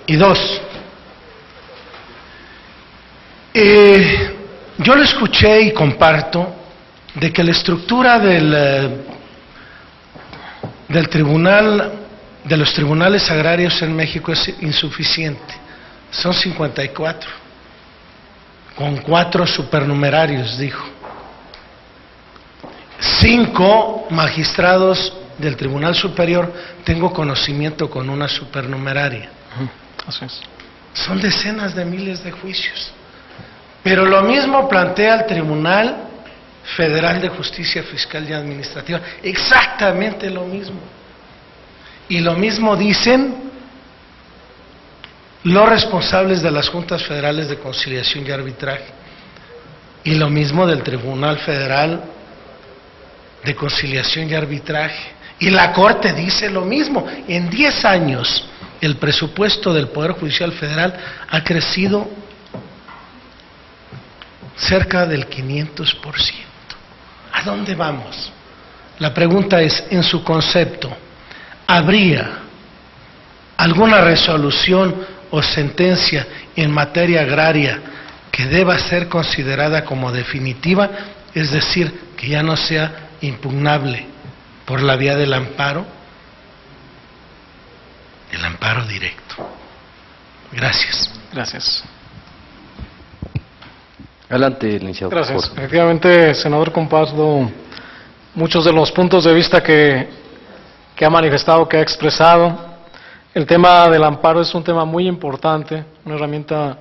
[SPEAKER 5] Y 2, yo lo escuché y comparto de que la estructura del tribunal, de los tribunales agrarios en México es insuficiente. Son 54, con 4 supernumerarios, dijo. 5 magistrados del Tribunal Superior, tengo conocimiento, con una supernumeraria.
[SPEAKER 2] Así es.
[SPEAKER 5] Son decenas de miles de juicios. Pero lo mismo plantea el Tribunal Federal de Justicia Fiscal y Administrativa, exactamente lo mismo. Y lo mismo dicen los responsables de las Juntas Federales de Conciliación y Arbitraje, y lo mismo del Tribunal Federal de Conciliación y Arbitraje. Y la Corte dice lo mismo. En 10 años el presupuesto del Poder Judicial Federal ha crecido cerca del 500%. ¿A dónde vamos? La pregunta es, en su concepto, ¿habría alguna resolución o sentencia en materia agraria que deba ser considerada como definitiva, es decir, que ya no sea impugnable por la vía del amparo? El amparo directo. Gracias.
[SPEAKER 2] Gracias.
[SPEAKER 1] Adelante, licenciado.
[SPEAKER 2] Gracias. Efectivamente, senador, comparto muchos de los puntos de vista que ha manifestado, que ha expresado. El tema del amparo es un tema muy importante, una herramienta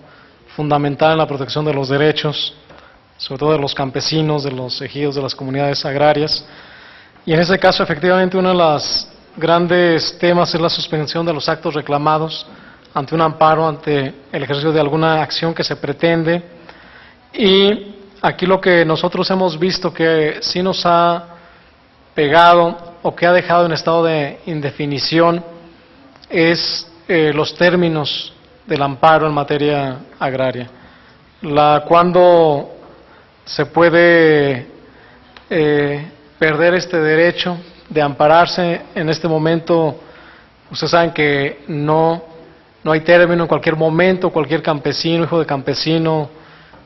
[SPEAKER 2] fundamental en la protección de los derechos, sobre todo de los campesinos, de los ejidos, de las comunidades agrarias. Y en ese caso, efectivamente, uno de los grandes temas es la suspensión de los actos reclamados ante un amparo, ante el ejercicio de alguna acción que se pretende. Y aquí lo que nosotros hemos visto que sí nos ha pegado o que ha dejado en estado de indefinición es los términos del amparo en materia agraria. Cuando se puede perder este derecho de ampararse en este momento, ustedes saben que no hay término. En cualquier momento, cualquier campesino, hijo de campesino,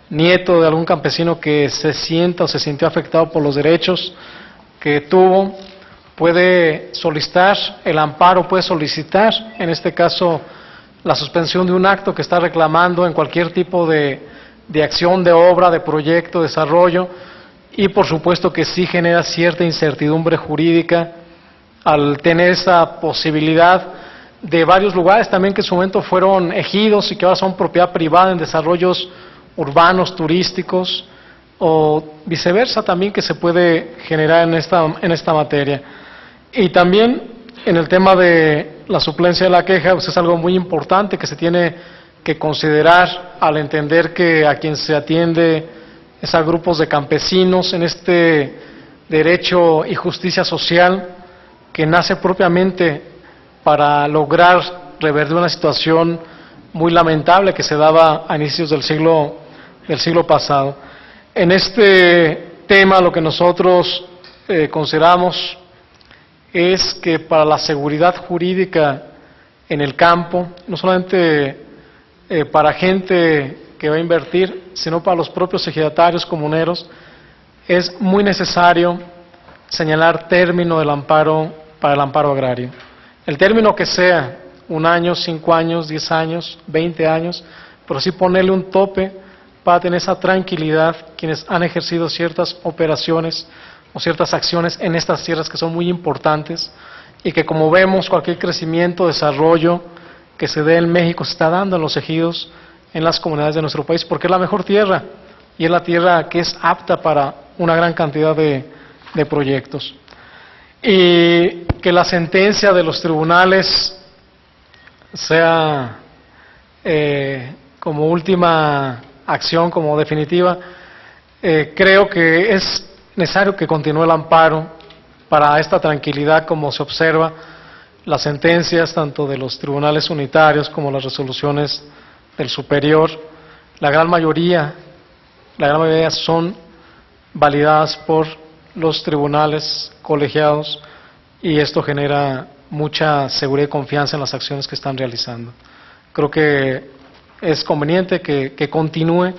[SPEAKER 2] nieto de algún campesino que se sienta o se sintió afectado por los derechos que tuvo, puede solicitar el amparo, puede solicitar, en este caso, la suspensión de un acto que está reclamando en cualquier tipo de acción, de obra, de proyecto, desarrollo, y por supuesto que sí genera cierta incertidumbre jurídica al tener esa posibilidad de varios lugares también que en su momento fueron ejidos y que ahora son propiedad privada en desarrollos urbanos, turísticos, o viceversa también que se puede generar en esta materia. Y también en el tema de la suplencia de la queja, pues es algo muy importante que se tiene que considerar al entender que a quien se atiende es a grupos de campesinos en este derecho y justicia social que nace propiamente para lograr revertir una situación muy lamentable que se daba a inicios del siglo pasado. En este tema lo que nosotros consideramos es que para la seguridad jurídica en el campo, no solamente para gente que va a invertir, sino para los propios ejidatarios comuneros, es muy necesario señalar término del amparo para el amparo agrario. El término que sea, 1 año, 5 años, 10 años, 20 años, pero sí ponerle un tope para tener esa tranquilidad quienes han ejercido ciertas operaciones o ciertas acciones en estas tierras que son muy importantes y que, como vemos, cualquier crecimiento, desarrollo que se dé en México se está dando en los ejidos, en las comunidades de nuestro país, porque es la mejor tierra y es la tierra que es apta para una gran cantidad de proyectos. Y que la sentencia de los tribunales sea como última acción, como definitiva, creo que es necesario que continúe el amparo para esta tranquilidad, como se observa las sentencias tanto de los tribunales unitarios como las resoluciones del superior. La gran mayoría son validadas por los tribunales colegiados y esto genera mucha seguridad y confianza en las acciones que están realizando. Creo que es conveniente que continúe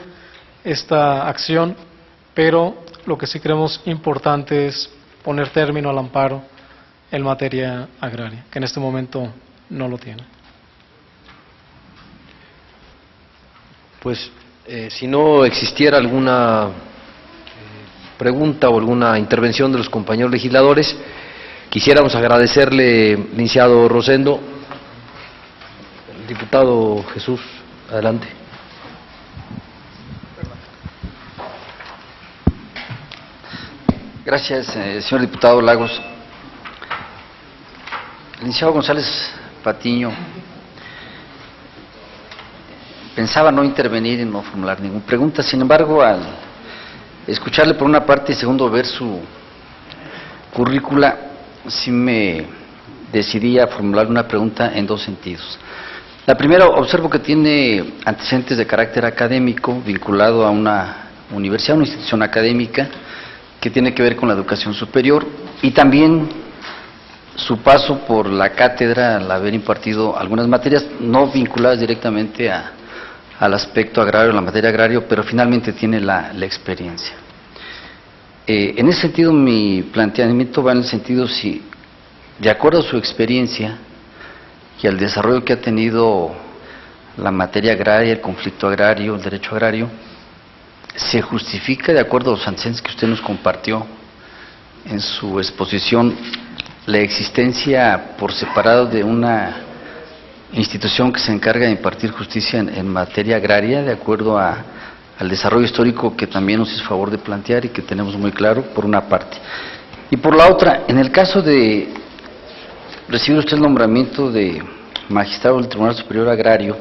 [SPEAKER 2] esta acción, pero lo que sí creemos importante es poner término al amparo en materia agraria, que en este momento no lo tiene.
[SPEAKER 1] Pues si no existiera alguna pregunta o alguna intervención de los compañeros legisladores, quisiéramos agradecerle, licenciado Rosendo. El diputado Jesús, adelante.
[SPEAKER 6] Gracias, señor diputado Lagos. Licenciado González Patiño, pensaba no intervenir y no formular ninguna pregunta, sin embargo, al escucharle por una parte y segundo ver su currícula, sí me decidí a formular una pregunta en 2 sentidos. La primera, observo que tiene antecedentes de carácter académico vinculado a una universidad, una institución académica que tiene que ver con la educación superior y también su paso por la cátedra al haber impartido algunas materias no vinculadas directamente al aspecto agrario, la materia agraria, pero finalmente tiene la experiencia. En ese sentido, mi planteamiento va en el sentido si, de acuerdo a su experiencia y al desarrollo que ha tenido la materia agraria, el conflicto agrario, el derecho agrario, se justifica, de acuerdo a los antecedentes que usted nos compartió en su exposición, la existencia por separado de una institución que se encarga de impartir justicia en materia agraria, de acuerdo al desarrollo histórico que también nos hizo favor de plantear y que tenemos muy claro, por una parte. Y por la otra, en el caso de recibir usted el nombramiento de magistrado del Tribunal Superior Agrario,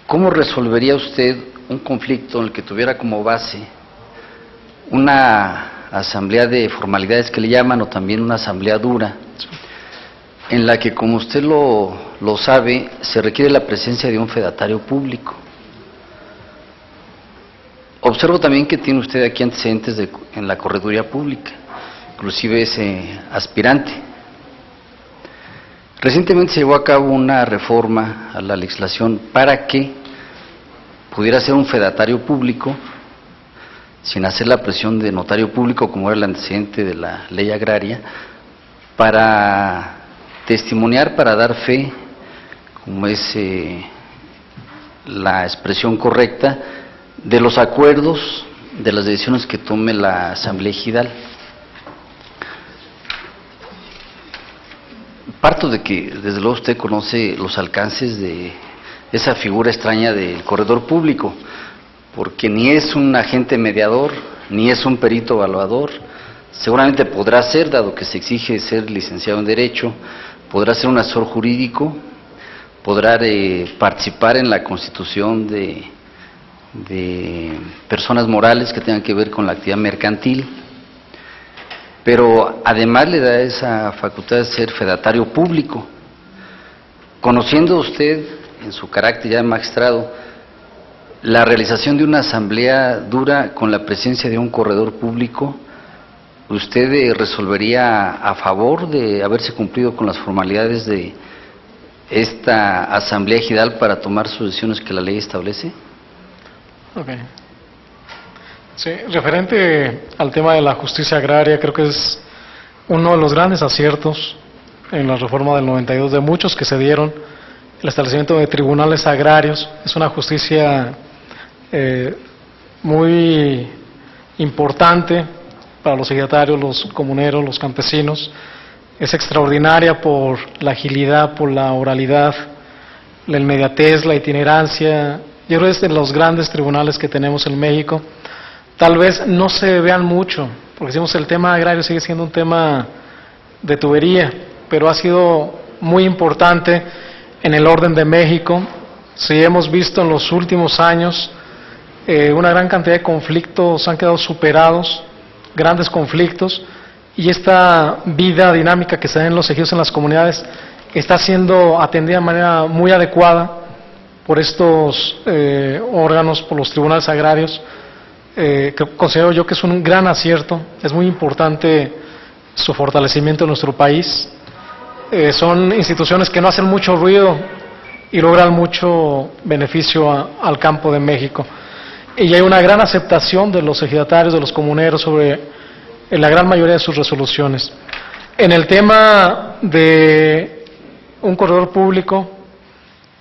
[SPEAKER 6] ¿cómo resolvería usted un conflicto en el que tuviera como base una asamblea de formalidades que le llaman, o también una asamblea dura, en la que, como usted lo sabe, se requiere la presencia de un fedatario público. Observo también que tiene usted aquí antecedentes en la correduría pública, inclusive es aspirante. Recientemente se llevó a cabo una reforma a la legislación para que pudiera ser un fedatario público sin hacer la presión de notario público, como era el antecedente de la ley agraria, para testimoniar, para dar fe, como es la expresión correcta, de los acuerdos, de las decisiones que tome la Asamblea Ejidal. Parto de que, desde luego, usted conoce los alcances de esa figura extraña del corredor público, porque ni es un agente mediador, ni es un perito evaluador. Seguramente podrá ser, dado que se exige ser licenciado en Derecho, podrá ser un asesor jurídico, podrá participar en la constitución de personas morales que tengan que ver con la actividad mercantil, pero además le da esa facultad de ser fedatario público. Conociendo usted, en su carácter ya de magistrado, la realización de una asamblea dura con la presencia de un corredor público, ¿usted resolvería a favor de haberse cumplido con las formalidades de esta asamblea ejidal para tomar sus decisiones que la ley establece?
[SPEAKER 2] Ok. Sí, referente al tema de la justicia agraria, creo que es uno de los grandes aciertos en la reforma del 92, de muchos que se dieron, el establecimiento de tribunales agrarios. Es una justicia muy importante para los ejidatarios, los comuneros, los campesinos. Es extraordinaria por la agilidad, por la oralidad, la inmediatez, la itinerancia. Yo creo que es de los grandes tribunales que tenemos en México. Tal vez no se vean mucho, porque decimos el tema agrario sigue siendo un tema de tubería, pero ha sido muy importante en el orden de México. Sí, hemos visto en los últimos años una gran cantidad de conflictos han quedado superados, grandes conflictos, y esta vida dinámica que se da en los ejidos, en las comunidades, está siendo atendida de manera muy adecuada por estos órganos, por los tribunales agrarios. Que considero yo que es un gran acierto, es muy importante su fortalecimiento en nuestro país. Son instituciones que no hacen mucho ruido y logran mucho beneficio al campo de México. Y hay una gran aceptación de los ejidatarios, de los comuneros, sobre la gran mayoría de sus resoluciones. En el tema de un corredor público,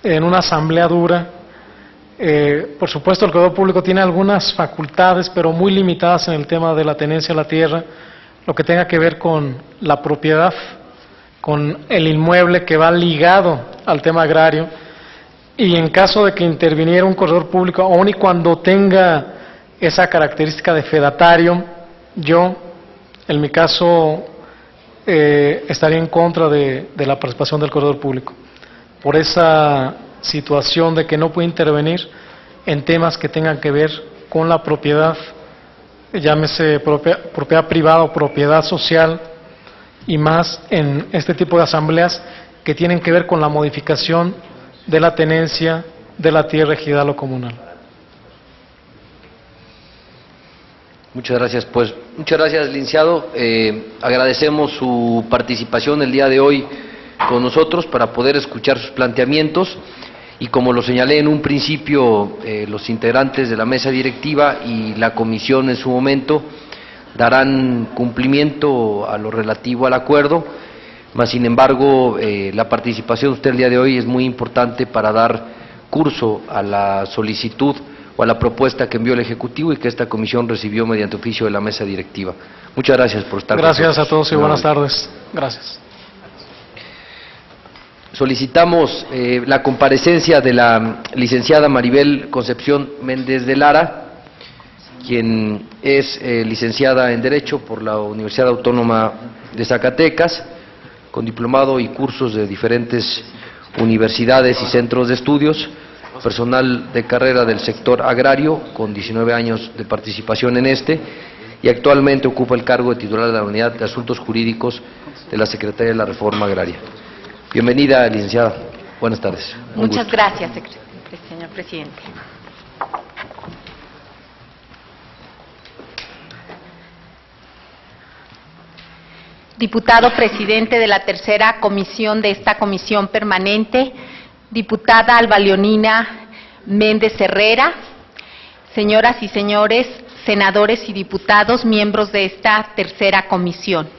[SPEAKER 2] en una asamblea dura, por supuesto el corredor público tiene algunas facultades, pero muy limitadas en el tema de la tenencia de la tierra, lo que tenga que ver con la propiedad, con el inmueble que va ligado al tema agrario. Y en caso de que interviniera un corredor público, aun y cuando tenga esa característica de fedatario, yo, en mi caso, estaría en contra de la participación del corredor público, por esa situación de que no puede intervenir en temas que tengan que ver con la propiedad, llámese propiedad privada o propiedad social, y más en este tipo de asambleas que tienen que ver con la modificación de la tenencia de la tierra ejidal o comunal.
[SPEAKER 1] Muchas gracias, pues. Muchas gracias, licenciado. Agradecemos su participación el día de hoy con nosotros para poder escuchar sus planteamientos, y como lo señalé en un principio, los integrantes de la mesa directiva y la comisión en su momento darán cumplimiento a lo relativo al acuerdo. Mas, sin embargo, la participación de usted el día de hoy es muy importante para dar curso a la solicitud o a la propuesta que envió el Ejecutivo y que esta comisión recibió mediante oficio de la mesa directiva. Muchas gracias por estar con nosotros.
[SPEAKER 2] Gracias a todos y buenas tardes. Gracias.
[SPEAKER 1] Solicitamos la comparecencia de la licenciada Maribel Concepción Méndez de Lara, quien es licenciada en Derecho por la Universidad Autónoma de Zacatecas, con diplomado y cursos de diferentes universidades y centros de estudios, personal de carrera del sector agrario, con 19 años de participación en este, y actualmente ocupa el cargo de titular de la Unidad de Asuntos Jurídicos de la Secretaría de la Reforma Agraria. Bienvenida, licenciada. Buenas tardes.
[SPEAKER 7] Muchas gracias, señor presidente. Diputado presidente de la tercera comisión de esta comisión permanente, diputada Alba Leonina Méndez Herrera, señoras y señores senadores y diputados, miembros de esta tercera comisión.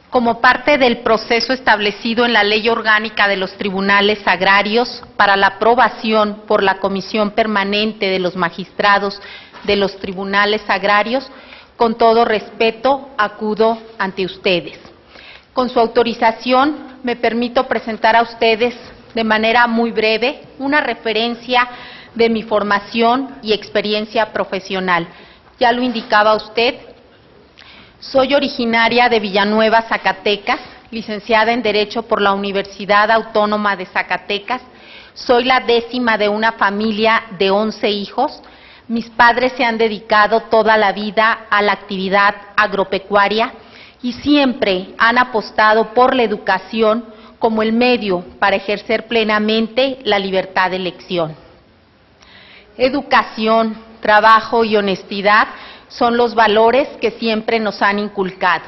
[SPEAKER 7] Como parte del proceso establecido en la Ley Orgánica de los Tribunales Agrarios para la aprobación por la Comisión Permanente de los Magistrados de los Tribunales Agrarios, con todo respeto, acudo ante ustedes. Con su autorización, me permito presentar a ustedes de manera muy breve una referencia de mi formación y experiencia profesional. Ya lo indicaba usted, soy originaria de Villanueva, Zacatecas, licenciada en Derecho por la Universidad Autónoma de Zacatecas. Soy la 10ª de una familia de 11 hijos. Mis padres se han dedicado toda la vida a la actividad agropecuaria y siempre han apostado por la educación como el medio para ejercer plenamente la libertad de elección. Educación, trabajo y honestidad son los valores que siempre nos han inculcado.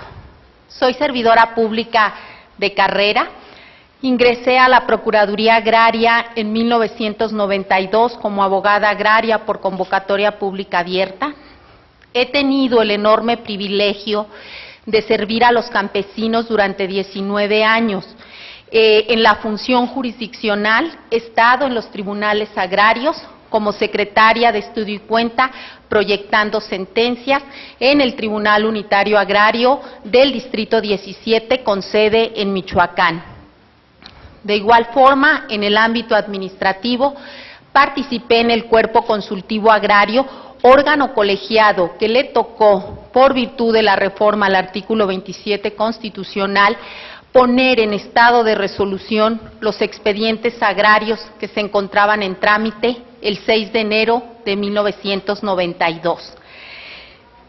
[SPEAKER 7] Soy servidora pública de carrera. Ingresé a la Procuraduría Agraria en 1992 como abogada agraria por convocatoria pública abierta. He tenido el enorme privilegio de servir a los campesinos durante 19 años. En la función jurisdiccional he estado en los tribunales agrarios como secretaria de Estudio y Cuenta, proyectando sentencias en el Tribunal Unitario Agrario del Distrito 17 con sede en Michoacán. De igual forma, en el ámbito administrativo, participé en el Cuerpo Consultivo Agrario, órgano colegiado que le tocó, por virtud de la reforma al artículo 27 constitucional, poner en estado de resolución los expedientes agrarios que se encontraban en trámite el 6 de enero de 1992.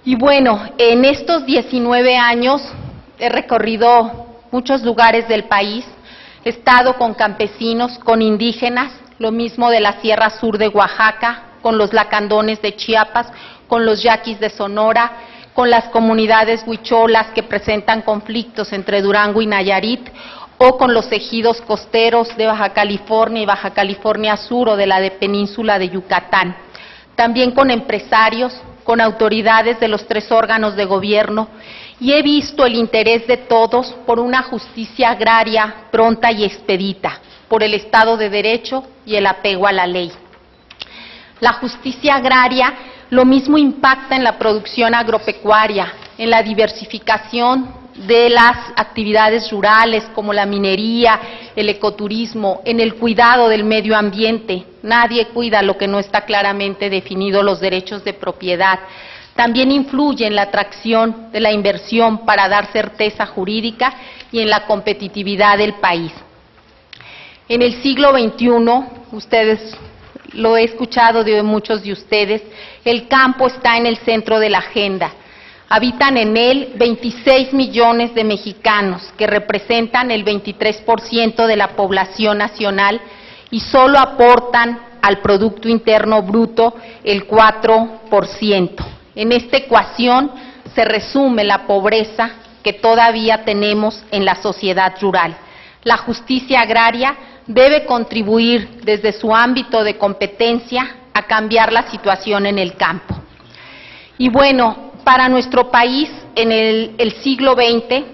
[SPEAKER 7] Y bueno, en estos 19 años he recorrido muchos lugares del país. He estado con campesinos, con indígenas, lo mismo de la Sierra Sur de Oaxaca, con los lacandones de Chiapas, con los yaquis de Sonora, con las comunidades huicholas que presentan conflictos entre Durango y Nayarit, o con los ejidos costeros de Baja California y Baja California Sur o de la península de Yucatán. También con empresarios, con autoridades de los 3 órganos de gobierno, y he visto el interés de todos por una justicia agraria pronta y expedita, por el Estado de Derecho y el apego a la ley. La justicia agraria lo mismo impacta en la producción agropecuaria, en la diversificación de las actividades rurales como la minería, el ecoturismo, en el cuidado del medio ambiente. Nadie cuida lo que no está claramente definido, los derechos de propiedad. También influye en la atracción de la inversión para dar certeza jurídica y en la competitividad del país. En el siglo XXI, ustedes lo he escuchado de muchos de ustedes, el campo está en el centro de la agenda. Habitan en él 26 millones de mexicanos, que representan el 23% de la población nacional y solo aportan al Producto Interno Bruto el 4%. En esta ecuación se resume la pobreza que todavía tenemos en la sociedad rural. La justicia agraria debe contribuir desde su ámbito de competencia a cambiar la situación en el campo. Y bueno, para nuestro país en el siglo XX,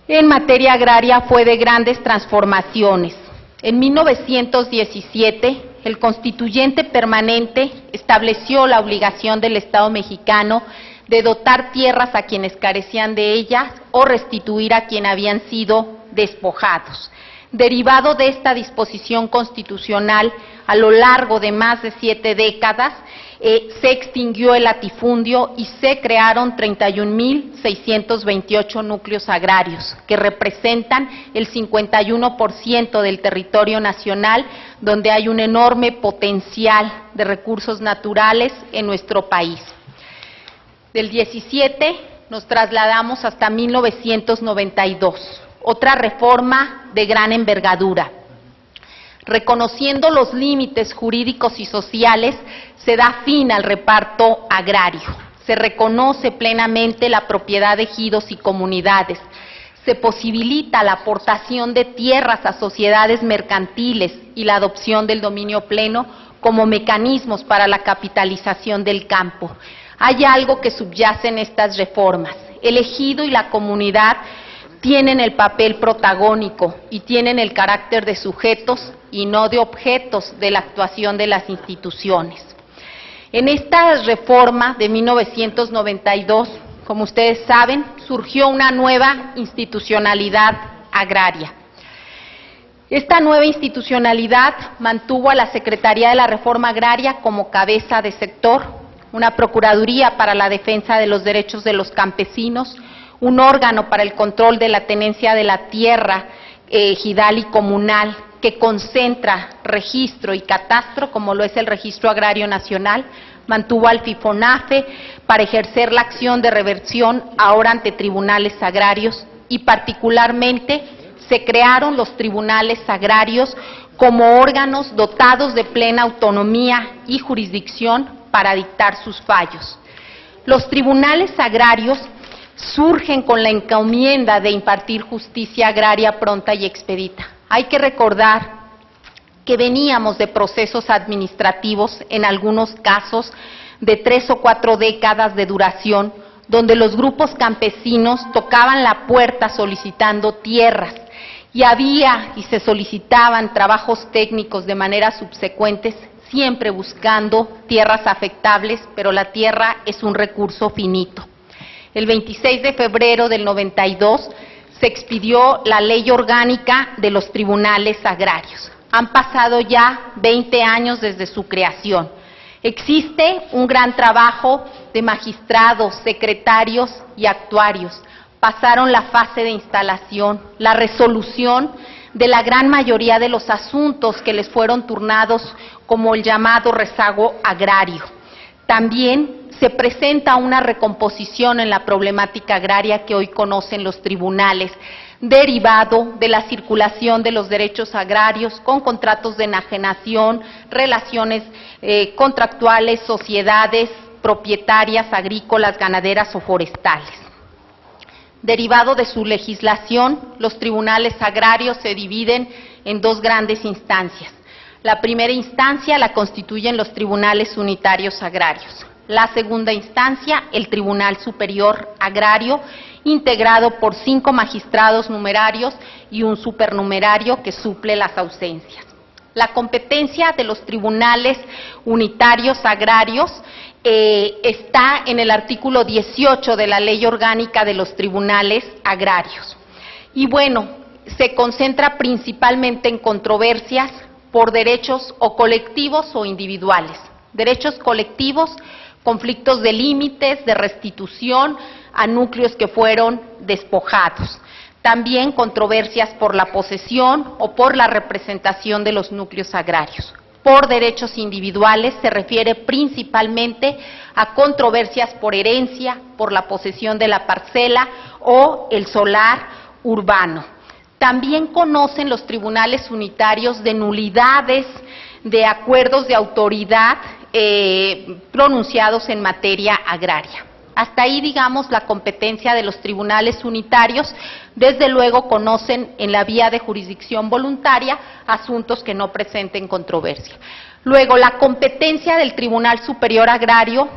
[SPEAKER 7] en materia agraria fue de grandes transformaciones. En 1917, el Constituyente Permanente estableció la obligación del Estado mexicano de dotar tierras a quienes carecían de ellas o restituir a quienes habían sido despojados. Derivado de esta disposición constitucional, a lo largo de más de 7 décadas, se extinguió el latifundio y se crearon 31.628 núcleos agrarios, que representan el 51% del territorio nacional, donde hay un enorme potencial de recursos naturales en nuestro país. Del 17 nos trasladamos hasta 1992. otra reforma de gran envergadura. Reconociendo los límites jurídicos y sociales, se da fin al reparto agrario. Se reconoce plenamente la propiedad de ejidos y comunidades. Se posibilita la aportación de tierras a sociedades mercantiles y la adopción del dominio pleno como mecanismos para la capitalización del campo. Hay algo que subyace en estas reformas. El ejido y la comunidad tienen el papel protagónico y tienen el carácter de sujetos y no de objetos de la actuación de las instituciones. En esta reforma de 1992, como ustedes saben, surgió una nueva institucionalidad agraria. Esta nueva institucionalidad mantuvo a la Secretaría de la Reforma Agraria como cabeza de sector, una Procuraduría para la Defensa de los Derechos de los Campesinos, un órgano para el control de la tenencia de la tierra ejidal y comunal, que concentra registro y catastro, como lo es el Registro Agrario Nacional, mantuvo al FIFONAFE para ejercer la acción de reversión ahora ante tribunales agrarios y particularmente se crearon los tribunales agrarios como órganos dotados de plena autonomía y jurisdicción para dictar sus fallos. Los tribunales agrarios surgen con la encomienda de impartir justicia agraria pronta y expedita. Hay que recordar que veníamos de procesos administrativos, en algunos casos de 3 o 4 décadas de duración, donde los grupos campesinos tocaban la puerta solicitando tierras y había y se solicitaban trabajos técnicos de manera subsecuentes, siempre buscando tierras afectables, pero la tierra es un recurso finito. El 26 de febrero del 92 se expidió la Ley Orgánica de los Tribunales Agrarios. Han pasado ya 20 años desde su creación. Existe un gran trabajo de magistrados, secretarios y actuarios. Pasaron la fase de instalación, la resolución de la gran mayoría de los asuntos que les fueron turnados como el llamado rezago agrario. También se presenta una recomposición en la problemática agraria que hoy conocen los tribunales, derivado de la circulación de los derechos agrarios con contratos de enajenación, relaciones contractuales, sociedades propietarias, agrícolas, ganaderas o forestales. Derivado de su legislación, los tribunales agrarios se dividen en 2 grandes instancias. La primera instancia la constituyen los tribunales unitarios agrarios. La segunda instancia, el Tribunal Superior Agrario, integrado por 5 magistrados numerarios y un supernumerario que suple las ausencias. La competencia de los tribunales unitarios agrarios está en el artículo 18 de la Ley Orgánica de los Tribunales Agrarios. Y bueno, se concentra principalmente en controversias por derechos o colectivos o individuales. Derechos colectivos, conflictos de límites, de restitución a núcleos que fueron despojados. También controversias por la posesión o por la representación de los núcleos agrarios. Por derechos individuales se refiere principalmente a controversias por herencia, por la posesión de la parcela o el solar urbano. También conocen los tribunales unitarios de nulidades de acuerdos de autoridad pronunciados en materia agraria. Hasta ahí, digamos, la competencia de los tribunales unitarios. Desde luego conocen en la vía de jurisdicción voluntaria asuntos que no presenten controversia. Luego, la competencia del Tribunal Superior Agrario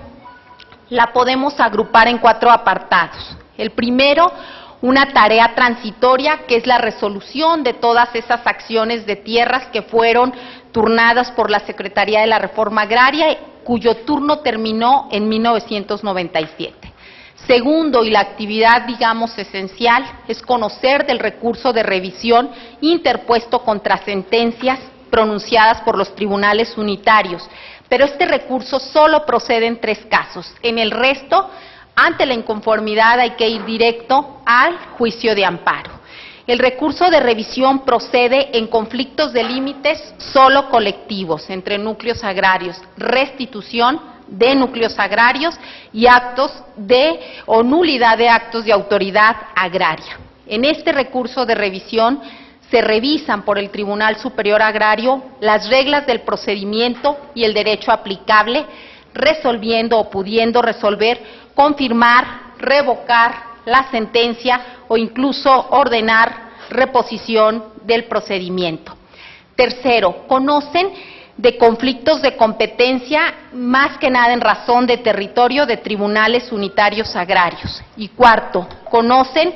[SPEAKER 7] la podemos agrupar en 4 apartados. El primero, una tarea transitoria, que es la resolución de todas esas acciones de tierras que fueron turnadas por la Secretaría de la Reforma Agraria, cuyo turno terminó en 1997. Segundo, y la actividad, digamos, esencial, es conocer del recurso de revisión interpuesto contra sentencias pronunciadas por los tribunales unitarios, pero este recurso solo procede en 3 casos. En el resto, ante la inconformidad hay que ir directo al juicio de amparo. El recurso de revisión procede en conflictos de límites solo colectivos entre núcleos agrarios, restitución de núcleos agrarios y actos de o nulidad de actos de autoridad agraria. En este recurso de revisión se revisan por el Tribunal Superior Agrario las reglas del procedimiento y el derecho aplicable, resolviendo o pudiendo resolver, confirmar, revocar la sentencia o incluso ordenar reposición del procedimiento. Tercero, conocen de conflictos de competencia, más que nada en razón de territorio de tribunales unitarios agrarios. Y cuarto, conocen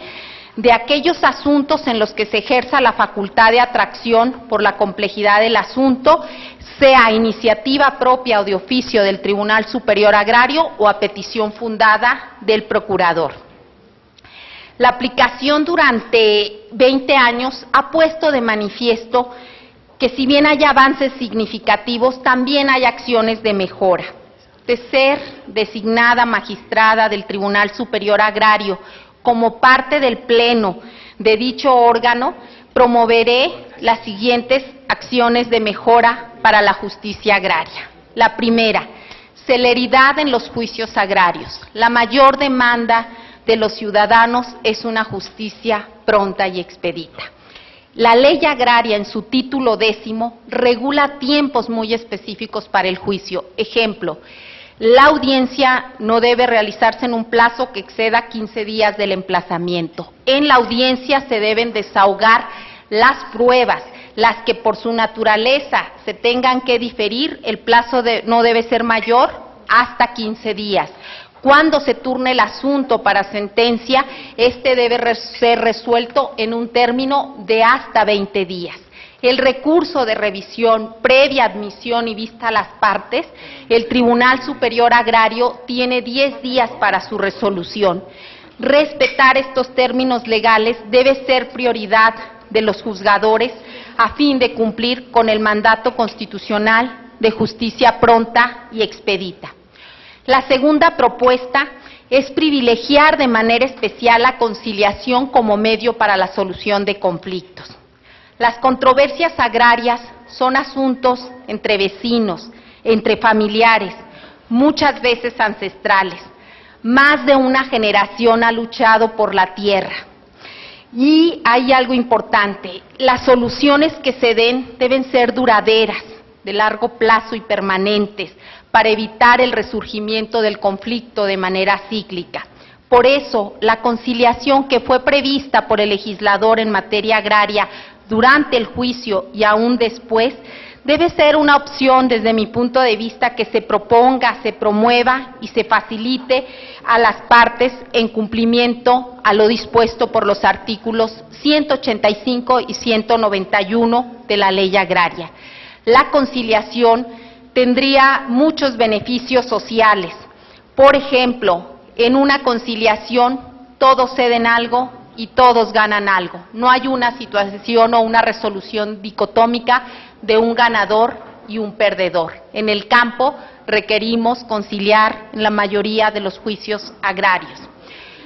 [SPEAKER 7] de aquellos asuntos en los que se ejerza la facultad de atracción por la complejidad del asunto, sea a iniciativa propia o de oficio del Tribunal Superior Agrario o a petición fundada del procurador. La aplicación durante 20 años ha puesto de manifiesto que si bien hay avances significativos, también hay acciones de mejora. De ser designada magistrada del Tribunal Superior Agrario como parte del Pleno de dicho órgano, promoveré las siguientes acciones de mejora para la justicia agraria. La primera, celeridad en los juicios agrarios. La mayor demanda de los ciudadanos es una justicia pronta y expedita. La ley agraria en su título 10 regula tiempos muy específicos para el juicio. Ejemplo, la audiencia no debe realizarse en un plazo que exceda 15 días del emplazamiento. En la audiencia se deben desahogar las pruebas, las que por su naturaleza se tengan que diferir, el plazo no debe ser mayor hasta 15 días. Cuando se turne el asunto para sentencia, este debe ser resuelto en un término de hasta 20 días. El recurso de revisión previa admisión y vista a las partes, el Tribunal Superior Agrario tiene 10 días para su resolución. Respetar estos términos legales debe ser prioridad de los juzgadores a fin de cumplir con el mandato constitucional de justicia pronta y expedita. La segunda propuesta es privilegiar de manera especial la conciliación como medio para la solución de conflictos. Las controversias agrarias son asuntos entre vecinos, entre familiares, muchas veces ancestrales. Más de una generación ha luchado por la tierra. Y hay algo importante, las soluciones que se den deben ser duraderas, de largo plazo y permanentes, para evitar el resurgimiento del conflicto de manera cíclica. Por eso, la conciliación que fue prevista por el legislador en materia agraria durante el juicio y aún después, debe ser una opción desde mi punto de vista que se proponga, se promueva y se facilite a las partes en cumplimiento a lo dispuesto por los artículos 185 y 191 de la Ley Agraria. La conciliación tendría muchos beneficios sociales. Por ejemplo, en una conciliación todos ceden algo y todos ganan algo. No hay una situación o una resolución dicotómica de un ganador y un perdedor. En el campo requerimos conciliar en la mayoría de los juicios agrarios.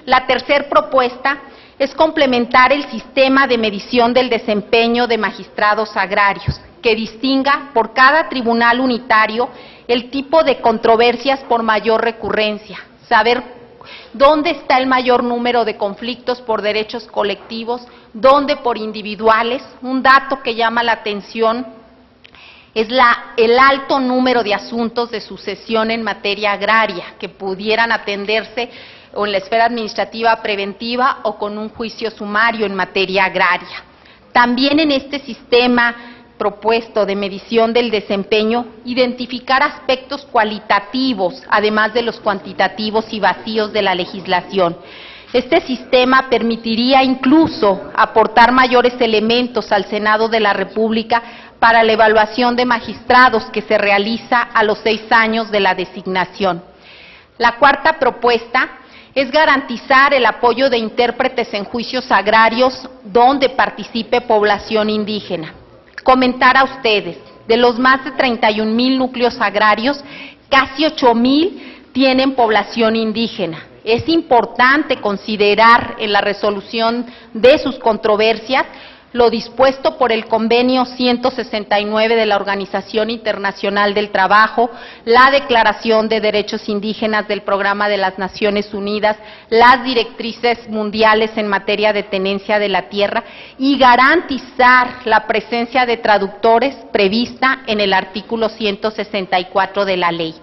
[SPEAKER 7] La tercera propuesta es complementar el sistema de medición del desempeño de magistrados agrarios, que distinga por cada tribunal unitario el tipo de controversias por mayor recurrencia, saber dónde está el mayor número de conflictos por derechos colectivos, dónde por individuales. Un dato que llama la atención es el alto número de asuntos de sucesión en materia agraria que pudieran atenderse o en la esfera administrativa preventiva o con un juicio sumario en materia agraria. También en este sistema propuesto de medición del desempeño, identificar aspectos cualitativos, además de los cuantitativos y vacíos de la legislación. Este sistema permitiría incluso aportar mayores elementos al Senado de la República para la evaluación de magistrados que se realiza a los 6 años de la designación. La cuarta propuesta es garantizar el apoyo de intérpretes en juicios agrarios donde participe población indígena. Comentar a ustedes, de los más de 31,000 núcleos agrarios, casi 8,000 tienen población indígena. Es importante considerar en la resolución de sus controversias lo dispuesto por el Convenio 169 de la Organización Internacional del Trabajo, la Declaración de Derechos Indígenas del Programa de las Naciones Unidas, las directrices mundiales en materia de tenencia de la tierra y garantizar la presencia de traductores prevista en el artículo 164 de la ley.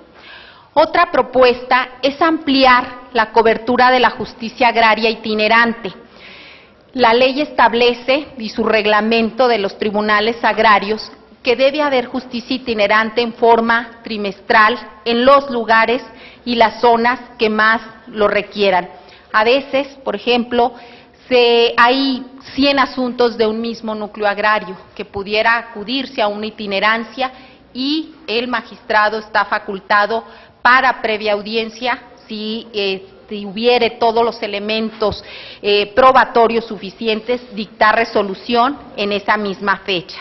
[SPEAKER 7] Otra propuesta es ampliar la cobertura de la justicia agraria itinerante. La ley establece, y su reglamento de los tribunales agrarios, que debe haber justicia itinerante en forma trimestral en los lugares y las zonas que más lo requieran. A veces, por ejemplo, hay 100 asuntos de un mismo núcleo agrario que pudiera acudirse a una itinerancia y el magistrado está facultado para previa audiencia, si hubiere todos los elementos probatorios suficientes, dictar resolución en esa misma fecha.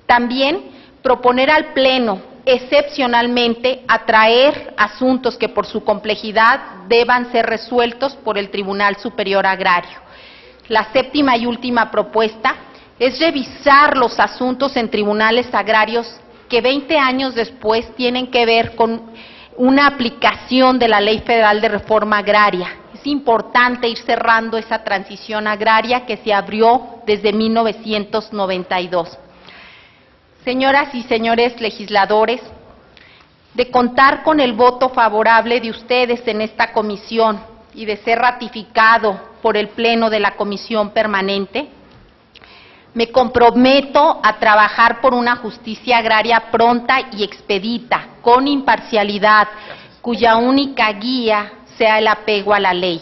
[SPEAKER 7] También proponer al Pleno excepcionalmente atraer asuntos que por su complejidad deban ser resueltos por el Tribunal Superior Agrario. La séptima y última propuesta es revisar los asuntos en tribunales agrarios que 20 años después tienen que ver con una aplicación de la Ley Federal de Reforma Agraria. Es importante ir cerrando esa transición agraria que se abrió desde 1992. Señoras y señores legisladores, de contar con el voto favorable de ustedes en esta comisión y de ser ratificado por el Pleno de la Comisión Permanente, me comprometo a trabajar por una justicia agraria pronta y expedita, con imparcialidad, cuya única guía sea el apego a la ley.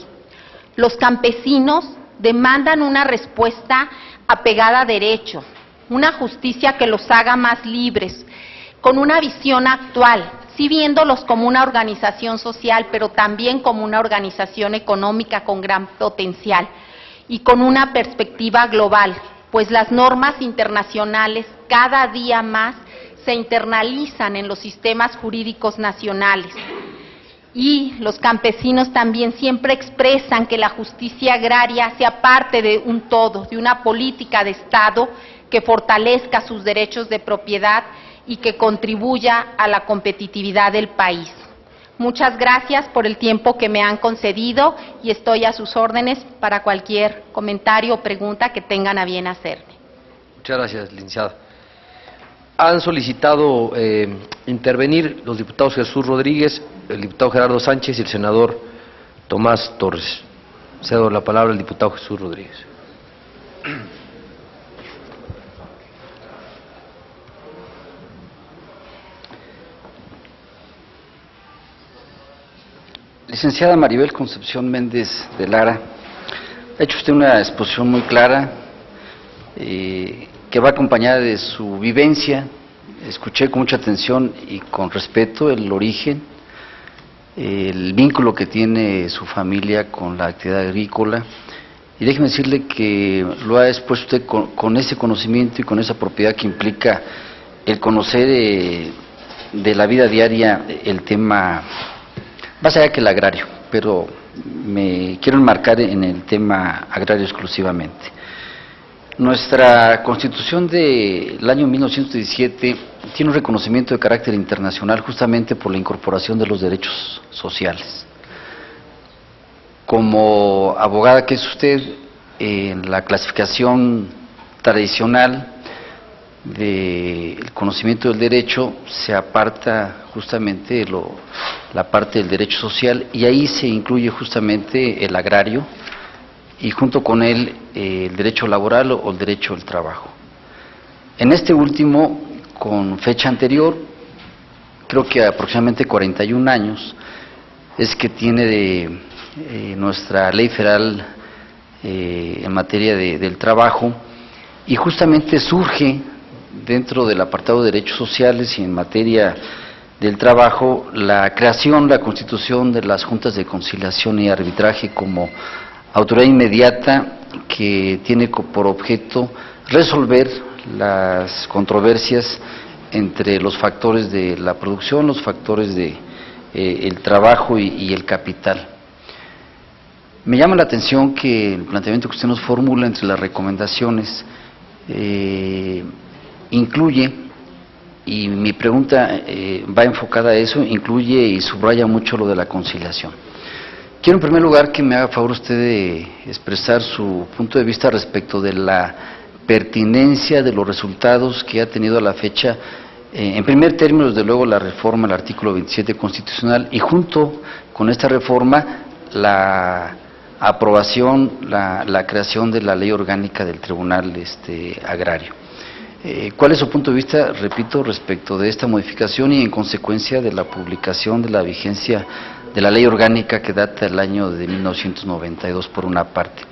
[SPEAKER 7] Los campesinos demandan una respuesta apegada a derecho, una justicia que los haga más libres, con una visión actual, sí viéndolos como una organización social, pero también como una organización económica con gran potencial y con una perspectiva global, pues las normas internacionales cada día más se internalizan en los sistemas jurídicos nacionales. Y los campesinos también siempre expresan que la justicia agraria sea parte de un todo, de una política de Estado que fortalezca sus derechos de propiedad y que contribuya a la competitividad del país. Muchas gracias por el tiempo que me han concedido y estoy a sus órdenes para cualquier comentario o pregunta que tengan a bien hacerme.
[SPEAKER 1] Muchas gracias, licenciada. Han solicitado intervenir los diputados Jesús Rodríguez, el diputado Gerardo Sánchez y el senador Tomás Torres. Cedo la palabra al diputado Jesús Rodríguez.
[SPEAKER 6] Licenciada Maribel Concepción Méndez de Lara, ha hecho usted una exposición muy clara que va acompañada de su vivencia. Escuché con mucha atención y con respeto el origen, el vínculo que tiene su familia con la actividad agrícola, y déjeme decirle que lo ha expuesto usted con ese conocimiento y con esa propiedad que implica el conocer de la vida diaria el tema, más allá que el agrario, pero me quiero enmarcar en el tema agrario exclusivamente. Nuestra Constitución del año 1917 tiene un reconocimiento de carácter internacional justamente por la incorporación de los derechos sociales. Como abogada que es usted, en la clasificación tradicional del conocimiento del derecho se aparta justamente la parte del derecho social y ahí se incluye justamente el agrario y junto con él el derecho laboral o el derecho al trabajo. En este último, con fecha anterior, creo que aproximadamente 41 años, es que tiene nuestra ley federal en materia del trabajo, y justamente surge dentro del apartado de derechos sociales y en materia del trabajo la creación, la constitución de las juntas de conciliación y arbitraje como autoridad inmediata que tiene por objeto resolver las controversias entre los factores de la producción, los factores de el trabajo y el capital. Me llama la atención que el planteamiento que usted nos formula entre las recomendaciones incluye, y mi pregunta va enfocada a eso, incluye y subraya mucho lo de la conciliación. Quiero en primer lugar que me haga favor usted de expresar su punto de vista respecto de la pertinencia de los resultados que ha tenido a la fecha, en primer término, desde luego, la reforma al artículo 27 constitucional, y junto con esta reforma la aprobación, la creación de la ley orgánica del Tribunal Agrario. ¿Cuál es su punto de vista, repito, respecto de esta modificación y en consecuencia de la publicación de la vigencia de la ley orgánica que data del año de 1992 por una parte?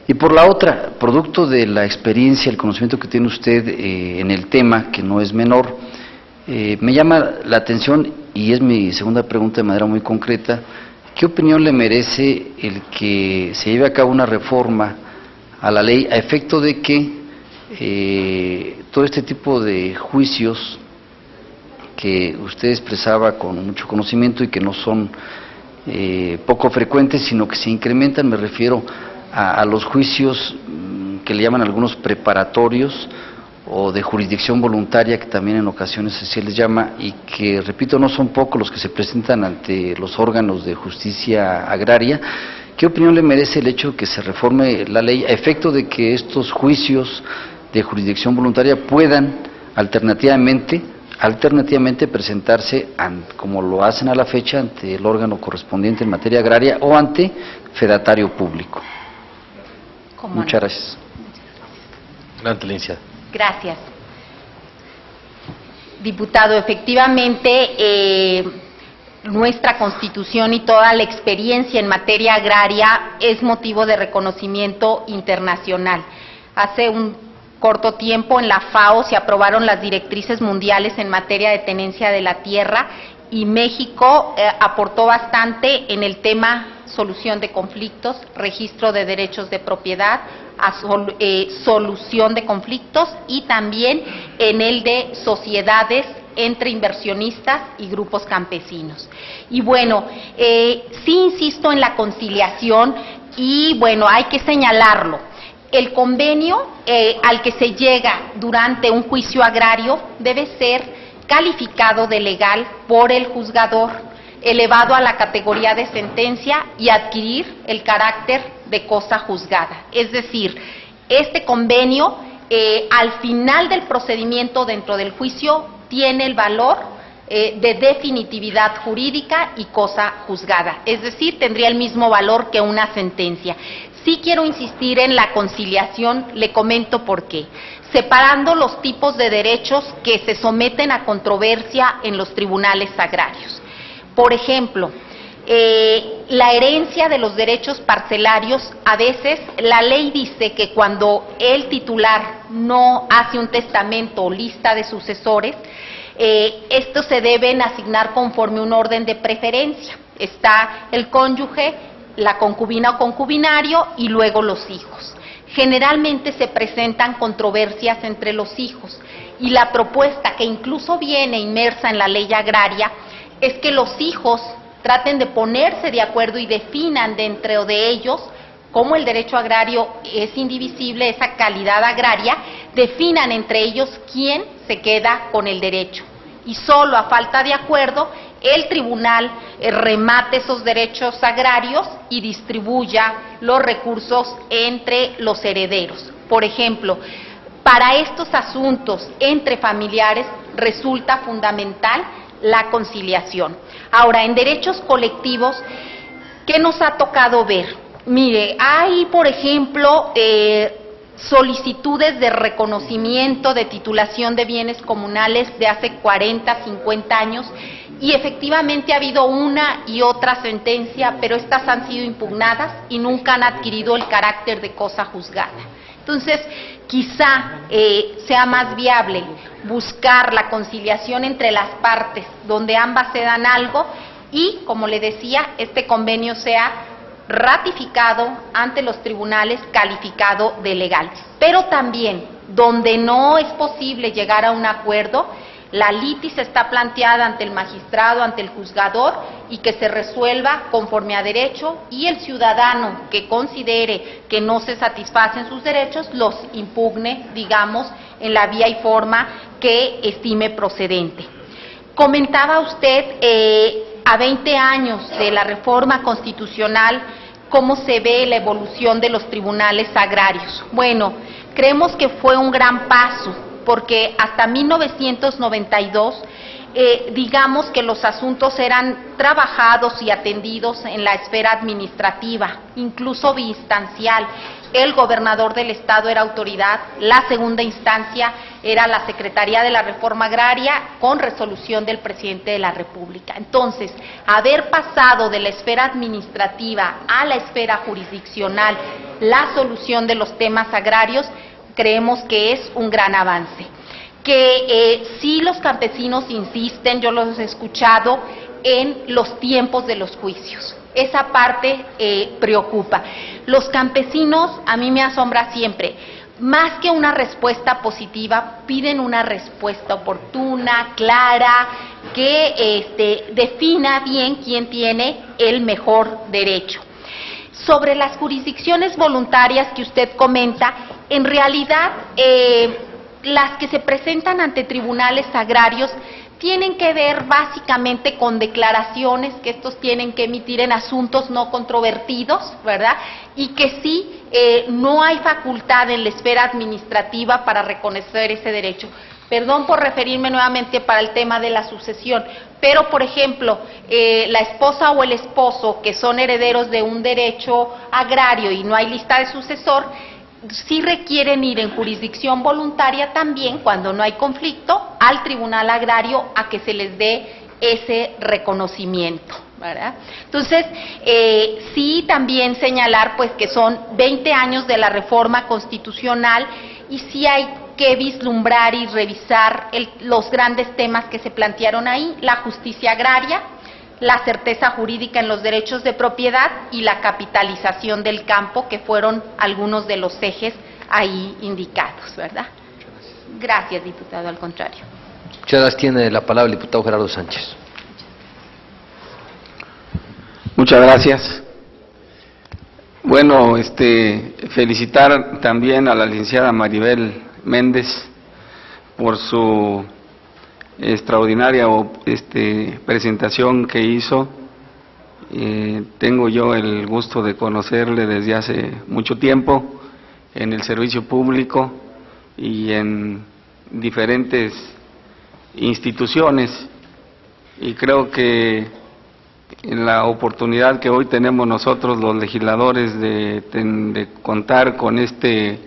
[SPEAKER 6] Y por la otra, producto de la experiencia, el conocimiento que tiene usted en el tema, que no es menor, me llama la atención, y es mi segunda pregunta de manera muy concreta, ¿qué opinión le merece el que se lleve a cabo una reforma a la ley a efecto de que todo este tipo de juicios que usted expresaba con mucho conocimiento y que no son poco frecuentes, sino que se incrementan? Me refiero a los juicios que le llaman algunos preparatorios o de jurisdicción voluntaria, que también en ocasiones se les llama, y que, repito, no son pocos los que se presentan ante los órganos de justicia agraria. ¿Qué opinión le merece el hecho de que se reforme la ley a efecto de que estos juicios de jurisdicción voluntaria puedan alternativamente presentarse, como lo hacen a la fecha, ante el órgano correspondiente en materia agraria o ante fedatario público? Muchas gracias.
[SPEAKER 1] Adelante, licenciada.
[SPEAKER 7] Gracias. Diputado, efectivamente, nuestra Constitución y toda la experiencia en materia agraria es motivo de reconocimiento internacional. Hace un corto tiempo en la FAO se aprobaron las directrices mundiales en materia de tenencia de la tierra y México aportó bastante en el tema solución de conflictos, registro de derechos de propiedad, solución de conflictos y también en el de sociedades entre inversionistas y grupos campesinos. Y bueno, sí insisto en la conciliación y bueno, hay que señalarlo. El convenio al que se llega durante un juicio agrario debe ser calificado de legal por el juzgador, elevado a la categoría de sentencia y adquirir el carácter de cosa juzgada. Es decir, este convenio al final del procedimiento dentro del juicio tiene el valor de definitividad jurídica y cosa juzgada, es decir, tendría el mismo valor que una sentencia. Sí quiero insistir en la conciliación, le comento por qué. Separando los tipos de derechos que se someten a controversia en los tribunales agrarios. Por ejemplo, la herencia de los derechos parcelarios, a veces la ley dice que cuando el titular no hace un testamento o lista de sucesores, estos se deben asignar conforme un orden de preferencia. Está el cónyuge, la concubina o concubinario y luego los hijos. Generalmente se presentan controversias entre los hijos y la propuesta que incluso viene inmersa en la ley agraria es que los hijos traten de ponerse de acuerdo y definan dentro de ellos, como el derecho agrario es indivisible, esa calidad agraria, definan entre ellos quién se queda con el derecho. Y solo a falta de acuerdo, el tribunal remate esos derechos agrarios y distribuya los recursos entre los herederos. Por ejemplo, para estos asuntos entre familiares resulta fundamental la conciliación. Ahora, en derechos colectivos, ¿qué nos ha tocado ver? Mire, hay, por ejemplo, solicitudes de reconocimiento de titulación de bienes comunales de hace 40, 50 años y efectivamente ha habido una y otra sentencia, pero estas han sido impugnadas y nunca han adquirido el carácter de cosa juzgada. Entonces, quizá sea más viable buscar la conciliación entre las partes, donde ambas se dan algo y, como le decía, este convenio sea ratificado ante los tribunales, calificado de legal. Pero también, donde no es posible llegar a un acuerdo, La litis está planteada ante el magistrado, ante el juzgador, y que se resuelva conforme a derecho, y el ciudadano que considere que no se satisfacen sus derechos los impugne, digamos, en la vía y forma que estime procedente. Comentaba usted a 20 años de la reforma constitucional, cómo se ve la evolución de los tribunales agrarios. Bueno, creemos que fue un gran paso, porque hasta 1992, digamos que los asuntos eran trabajados y atendidos en la esfera administrativa, incluso biinstancial. El gobernador del estado era autoridad, la segunda instancia era la Secretaría de la Reforma Agraria con resolución del presidente de la República. Entonces, haber pasado de la esfera administrativa a la esfera jurisdiccional la solución de los temas agrarios, creemos que es un gran avance. Que sí, los campesinos insisten, yo los he escuchado, en los tiempos de los juicios. Esa parte preocupa. Los campesinos, a mí me asombra siempre, más que una respuesta positiva, piden una respuesta oportuna, clara, que defina bien quién tiene el mejor derecho. Sobre las jurisdicciones voluntarias que usted comenta, en realidad las que se presentan ante tribunales agrarios tienen que ver básicamente con declaraciones que estos tienen que emitir en asuntos no controvertidos, ¿verdad? Y que sí, no hay facultad en la esfera administrativa para reconocer ese derecho. Perdón por referirme nuevamente para el tema de la sucesión, pero por ejemplo, la esposa o el esposo que son herederos de un derecho agrario y no hay lista de sucesor, sí requieren ir en jurisdicción voluntaria también, cuando no hay conflicto, al tribunal agrario a que se les dé ese reconocimiento, ¿verdad? Entonces, sí también señalar pues que son 20 años de la reforma constitucional y sí hay que vislumbrar y revisar los grandes temas que se plantearon ahí: la justicia agraria, la certeza jurídica en los derechos de propiedad y la capitalización del campo, que fueron algunos de los ejes ahí indicados, ¿verdad? Gracias, diputado, al contrario.
[SPEAKER 1] Muchas gracias. Tiene la palabra el diputado Gerardo Sánchez.
[SPEAKER 4] Muchas gracias. Bueno, felicitar también a la licenciada Maribel Méndez por su extraordinaria presentación que hizo. Tengo yo el gusto de conocerle desde hace mucho tiempo en el servicio público y en diferentes instituciones, y creo que en la oportunidad que hoy tenemos nosotros los legisladores de contar con este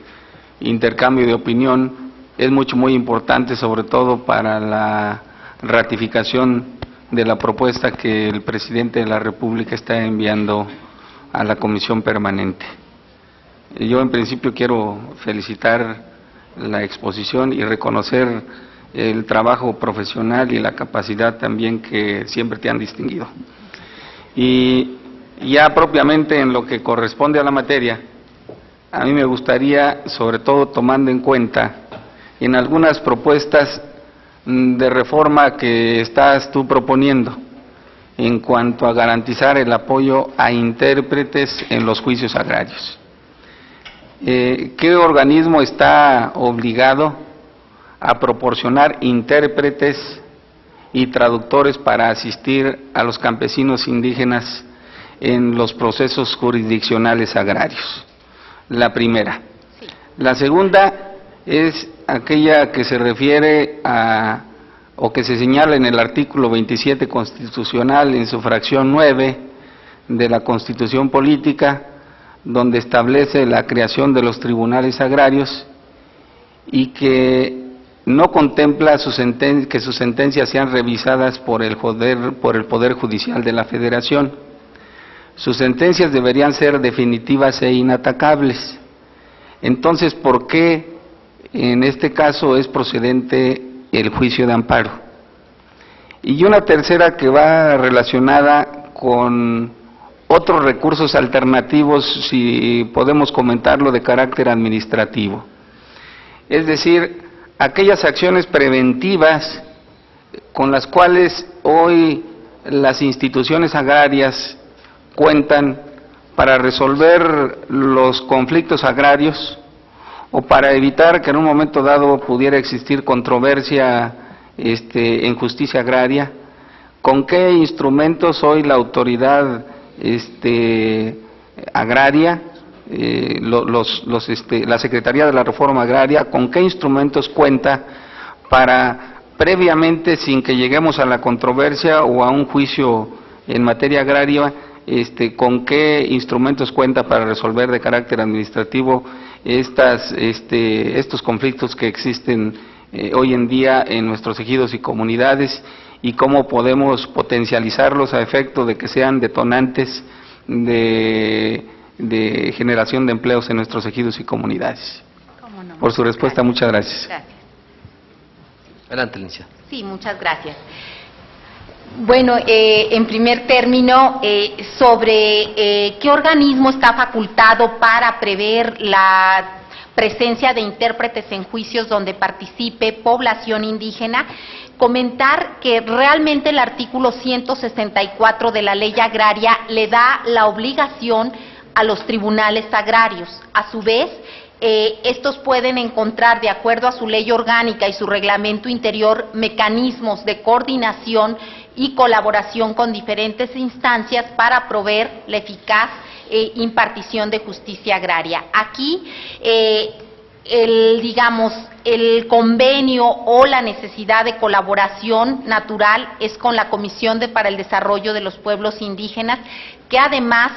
[SPEAKER 4] intercambio de opinión es muy importante, sobre todo para la ratificación de la propuesta que el presidente de la República está enviando a la Comisión Permanente. Yo en principio quiero felicitar la exposición y reconocer el trabajo profesional y la capacidad también que siempre te han distinguido. Y ya propiamente en lo que corresponde a la materia, a mí me gustaría, sobre todo tomando en cuenta en algunas propuestas de reforma que estás tú proponiendo en cuanto a garantizar el apoyo a intérpretes en los juicios agrarios. ¿Qué organismo está obligado a proporcionar intérpretes y traductores para asistir a los campesinos indígenas en los procesos jurisdiccionales agrarios? La primera.
[SPEAKER 7] Sí.
[SPEAKER 4] La segunda es aquella que se refiere a, o que se señala en el artículo 27 constitucional en su fracción 9 de la Constitución Política, donde establece la creación de los tribunales agrarios y que no contempla que sus sentencias sean revisadas por el Poder Judicial de la Federación. Sus sentencias deberían ser definitivas e inatacables. Entonces, ¿por qué en este caso es procedente el juicio de amparo? Y una tercera que va relacionada con otros recursos alternativos, si podemos comentarlo, de carácter administrativo. Es decir, aquellas acciones preventivas con las cuales hoy las instituciones agrarias cuentan para resolver los conflictos agrarios o para evitar que en un momento dado pudiera existir controversia en justicia agraria? ¿Con qué instrumentos hoy la autoridad agraria, la Secretaría de la Reforma Agraria, con qué instrumentos cuenta para previamente, sin que lleguemos a la controversia o a un juicio en materia agraria, con qué instrumentos cuenta para resolver de carácter administrativo estos conflictos que existen hoy en día en nuestros ejidos y comunidades, y cómo podemos potencializarlos a efecto de que sean detonantes de generación de empleos en nuestros ejidos y comunidades?
[SPEAKER 7] ¿Cómo no?
[SPEAKER 4] Por su respuesta, muchas gracias.
[SPEAKER 7] Gracias.
[SPEAKER 1] Adelante, licenciada.
[SPEAKER 7] Sí, muchas gracias. Bueno, en primer término, sobre qué organismo está facultado para prever la presencia de intérpretes en juicios donde participe población indígena, comentar que realmente el artículo 164 de la Ley Agraria le da la obligación a los tribunales agrarios. A su vez, estos pueden encontrar, de acuerdo a su ley orgánica y su reglamento interior, mecanismos de coordinación y colaboración con diferentes instancias para proveer la eficaz impartición de justicia agraria. Aquí, el convenio o la necesidad de colaboración natural es con la Comisión para el Desarrollo de los Pueblos Indígenas, que además,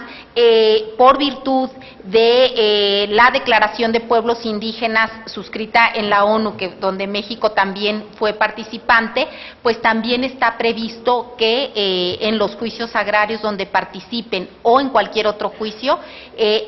[SPEAKER 7] por virtud de la Declaración de Pueblos Indígenas suscrita en la ONU, donde México también fue participante, pues también está previsto que en los juicios agrarios donde participen o en cualquier otro juicio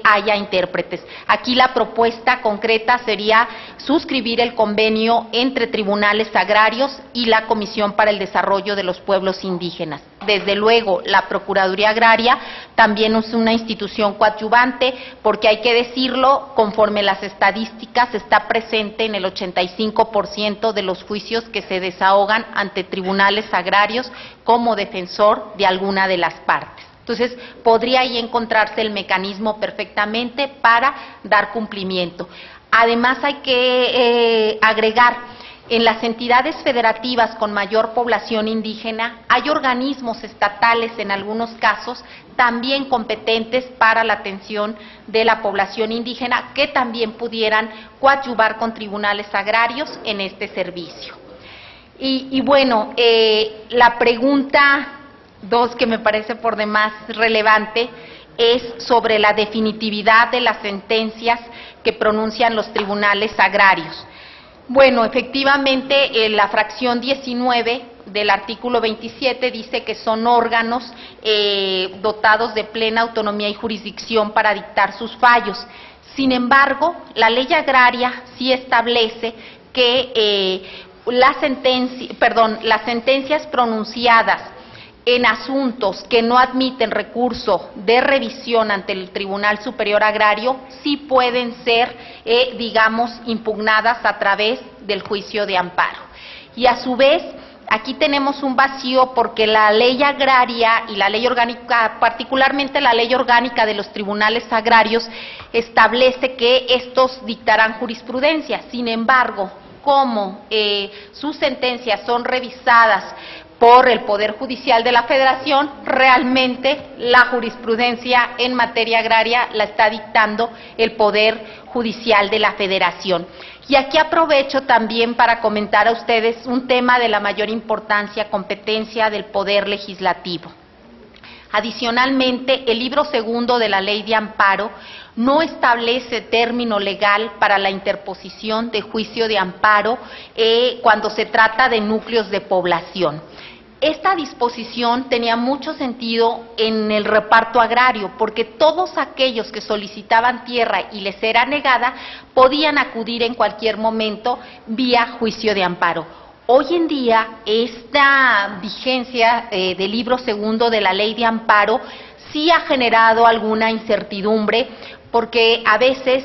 [SPEAKER 7] haya intérpretes. Aquí la propuesta concreta sería suscribir el convenio entre tribunales agrarios y la Comisión para el Desarrollo de los Pueblos Indígenas. Desde luego, la Procuraduría Agraria también es una institución coadyuvante, porque hay que decirlo, conforme las estadísticas, está presente en el 85% de los juicios que se desahogan ante tribunales agrarios como defensor de alguna de las partes. Entonces, podría ahí encontrarse el mecanismo perfectamente para dar cumplimiento. Además, hay que agregar, en las entidades federativas con mayor población indígena, hay organismos estatales en algunos casos también competentes para la atención de la población indígena, que también pudieran coadyuvar con tribunales agrarios en este servicio. Y bueno, la pregunta 2, que me parece por demás relevante, es sobre la definitividad de las sentencias que pronuncian los tribunales agrarios. Bueno, efectivamente, la fracción 19 del artículo 27 dice que son órganos dotados de plena autonomía y jurisdicción para dictar sus fallos. Sin embargo, la ley agraria sí establece que las sentencias pronunciadas en asuntos que no admiten recurso de revisión ante el Tribunal Superior Agrario sí pueden ser, impugnadas a través del juicio de amparo. Y a su vez, aquí tenemos un vacío, porque la ley agraria y la ley orgánica, particularmente la ley orgánica de los tribunales agrarios, establece que estos dictarán jurisprudencia. Sin embargo, como sus sentencias son revisadas por el Poder Judicial de la Federación, realmente la jurisprudencia en materia agraria la está dictando el Poder Judicial de la Federación. Y aquí aprovecho también para comentar a ustedes un tema de la mayor importancia, competencia del Poder Legislativo. Adicionalmente, el libro segundo de la Ley de Amparo no establece término legal para la interposición de juicio de amparo cuando se trata de núcleos de población. Esta disposición tenía mucho sentido en el reparto agrario, porque todos aquellos que solicitaban tierra y les era negada podían acudir en cualquier momento vía juicio de amparo. Hoy en día, esta vigencia del libro segundo de la Ley de Amparo sí ha generado alguna incertidumbre, porque a veces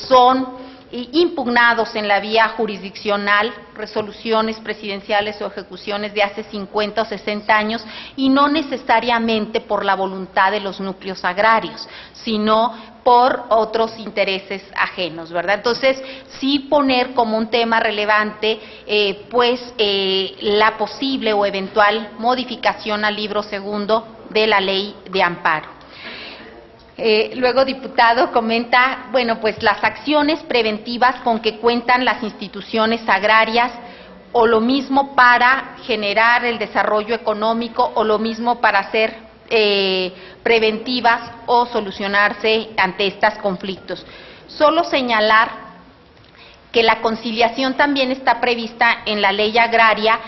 [SPEAKER 7] son impugnados en la vía jurisdiccional, resoluciones presidenciales o ejecuciones de hace 50 o 60 años, y no necesariamente por la voluntad de los núcleos agrarios, sino por otros intereses ajenos, ¿verdad? Entonces, sí poner como un tema relevante, la posible o eventual modificación al libro segundo de la Ley de Amparo. Luego, diputado, comenta, bueno, pues las acciones preventivas con que cuentan las instituciones agrarias, o lo mismo para generar el desarrollo económico, o lo mismo para ser preventivas o solucionarse ante estos conflictos. Solo señalar que la conciliación también está prevista en la ley agraria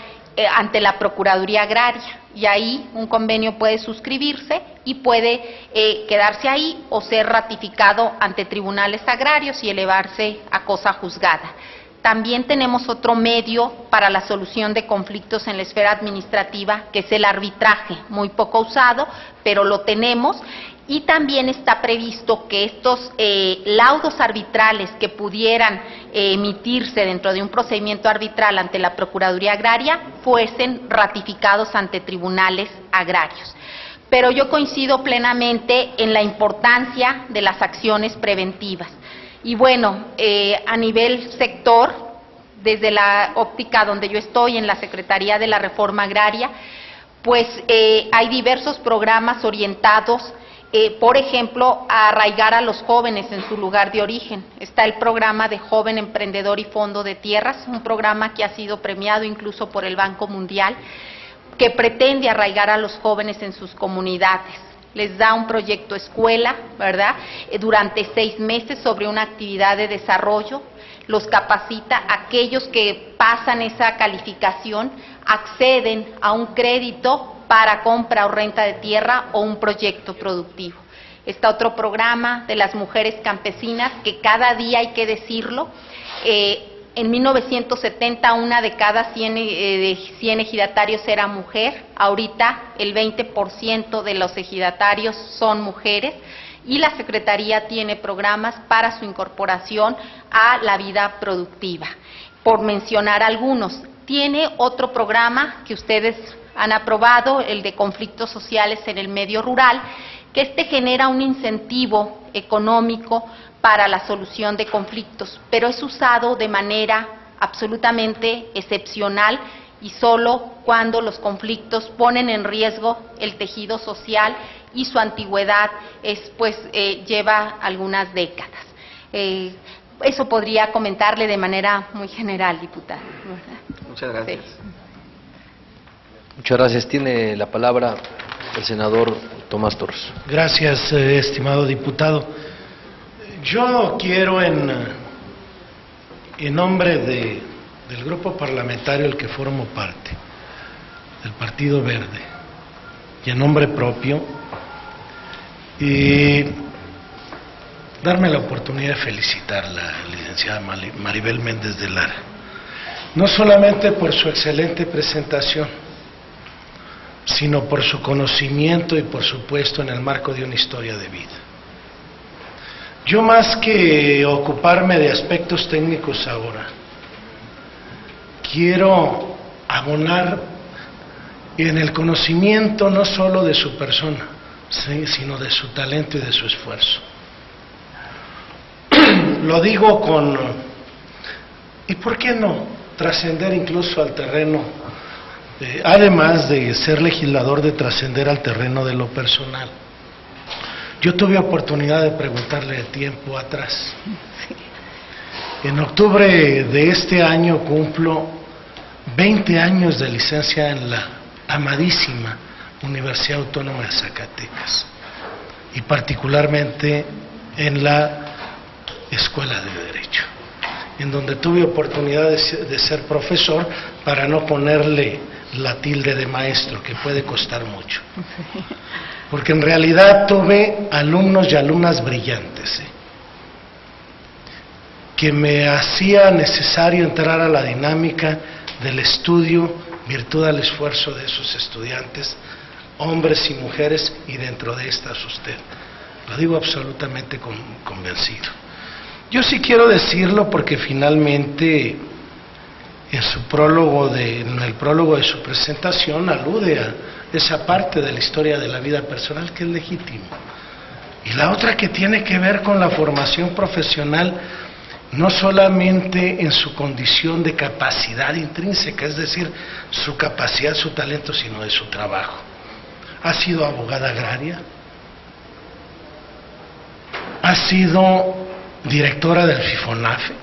[SPEAKER 7] ante la Procuraduría Agraria, y ahí un convenio puede suscribirse y puede quedarse ahí o ser ratificado ante tribunales agrarios y elevarse a cosa juzgada. También tenemos otro medio para la solución de conflictos en la esfera administrativa, que es el arbitraje, muy poco usado, pero lo tenemos. Y también está previsto que estos laudos arbitrales que pudieran emitirse dentro de un procedimiento arbitral ante la Procuraduría Agraria fuesen ratificados ante tribunales agrarios. Pero yo coincido plenamente en la importancia de las acciones preventivas. Y bueno, a nivel sector, desde la óptica donde yo estoy, en la Secretaría de la Reforma Agraria, pues hay diversos programas orientados, por ejemplo, a arraigar a los jóvenes en su lugar de origen. Está el programa de Joven Emprendedor y Fondo de Tierras, un programa que ha sido premiado incluso por el Banco Mundial, que pretende arraigar a los jóvenes en sus comunidades. Les da un proyecto escuela, ¿verdad?, durante 6 meses sobre una actividad de desarrollo, los capacita. Aquellos que pasan esa calificación acceden a un crédito para compra o renta de tierra o un proyecto productivo. Está otro programa de las mujeres campesinas, que cada día, hay que decirlo, en 1970 una de cada 100 ejidatarios era mujer. Ahorita el 20% de los ejidatarios son mujeres, y la Secretaría tiene programas para su incorporación a la vida productiva, por mencionar algunos. Tiene otro programa que ustedes han aprobado, el de conflictos sociales en el medio rural, que genera un incentivo económico para la solución de conflictos, pero es usado de manera absolutamente excepcional y solo cuando los conflictos ponen en riesgo el tejido social y su antigüedad lleva algunas décadas. Eso podría comentarle de manera muy general, diputado.
[SPEAKER 4] Muchas gracias.
[SPEAKER 7] Sí.
[SPEAKER 1] Muchas gracias. Tiene la palabra el senador Tomás Torres.
[SPEAKER 5] Gracias, estimado diputado. Yo quiero, en nombre del grupo parlamentario al que formo parte, del Partido Verde, y en nombre propio, darme la oportunidad de felicitar a la licenciada Maribel Méndez de Lara, no solamente por su excelente presentación, sino por su conocimiento y, por supuesto, en el marco de una historia de vida. Yo, más que ocuparme de aspectos técnicos ahora, quiero abonar en el conocimiento no solo de su persona, sino de su talento y de su esfuerzo. Lo digo ¿y por qué no trascender incluso al terreno, además de ser legislador, de trascender al terreno de lo personal? Yo tuve oportunidad de preguntarle tiempo atrás. En octubre de este año cumplo 20 años de licencia en la amadísima Universidad Autónoma de Zacatecas, y particularmente en la Escuela de Derecho, en donde tuve oportunidad de ser profesor, para no ponerle la tilde de maestro, que puede costar mucho, porque en realidad tuve alumnos y alumnas brillantes, que me hacía necesario entrar a la dinámica del estudio, virtud al esfuerzo de esos estudiantes, hombres y mujeres, y dentro de estas usted. Lo digo absolutamente convencido. Yo sí quiero decirlo porque finalmente en el prólogo de su presentación alude a esa parte de la historia de la vida personal que es legítimo. Y la otra que tiene que ver con la formación profesional, no solamente en su condición de capacidad intrínseca, es decir, su capacidad, su talento, sino de su trabajo. Ha sido abogada agraria, ha sido directora del FIFONAFE,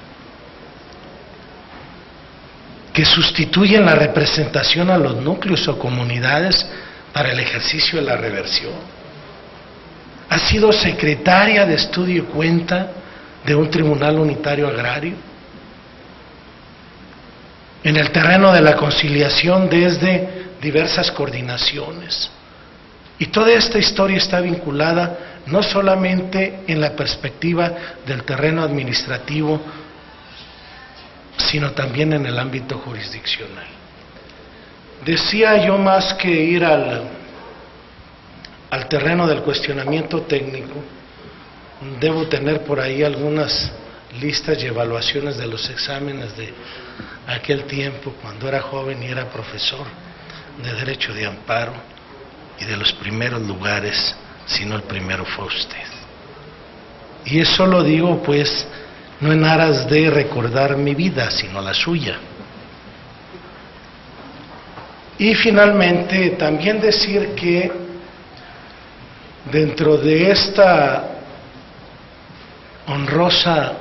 [SPEAKER 5] que sustituyen la representación a los núcleos o comunidades para el ejercicio de la reversión. Ha sido secretaria de estudio y cuenta de un tribunal unitario agrario. En el terreno de la conciliación desde diversas coordinaciones. Y toda esta historia está vinculada no solamente en la perspectiva del terreno administrativo, sino también en el ámbito jurisdiccional. Decía yo, más que ir al terreno del cuestionamiento técnico, debo tener por ahí algunas listas y evaluaciones de los exámenes de aquel tiempo, cuando era joven y era profesor de Derecho de Amparo, y de los primeros lugares, si no el primero fue usted. Y eso lo digo pues no en aras de recordar mi vida, sino la suya. Y finalmente también decir que dentro de esta honrosa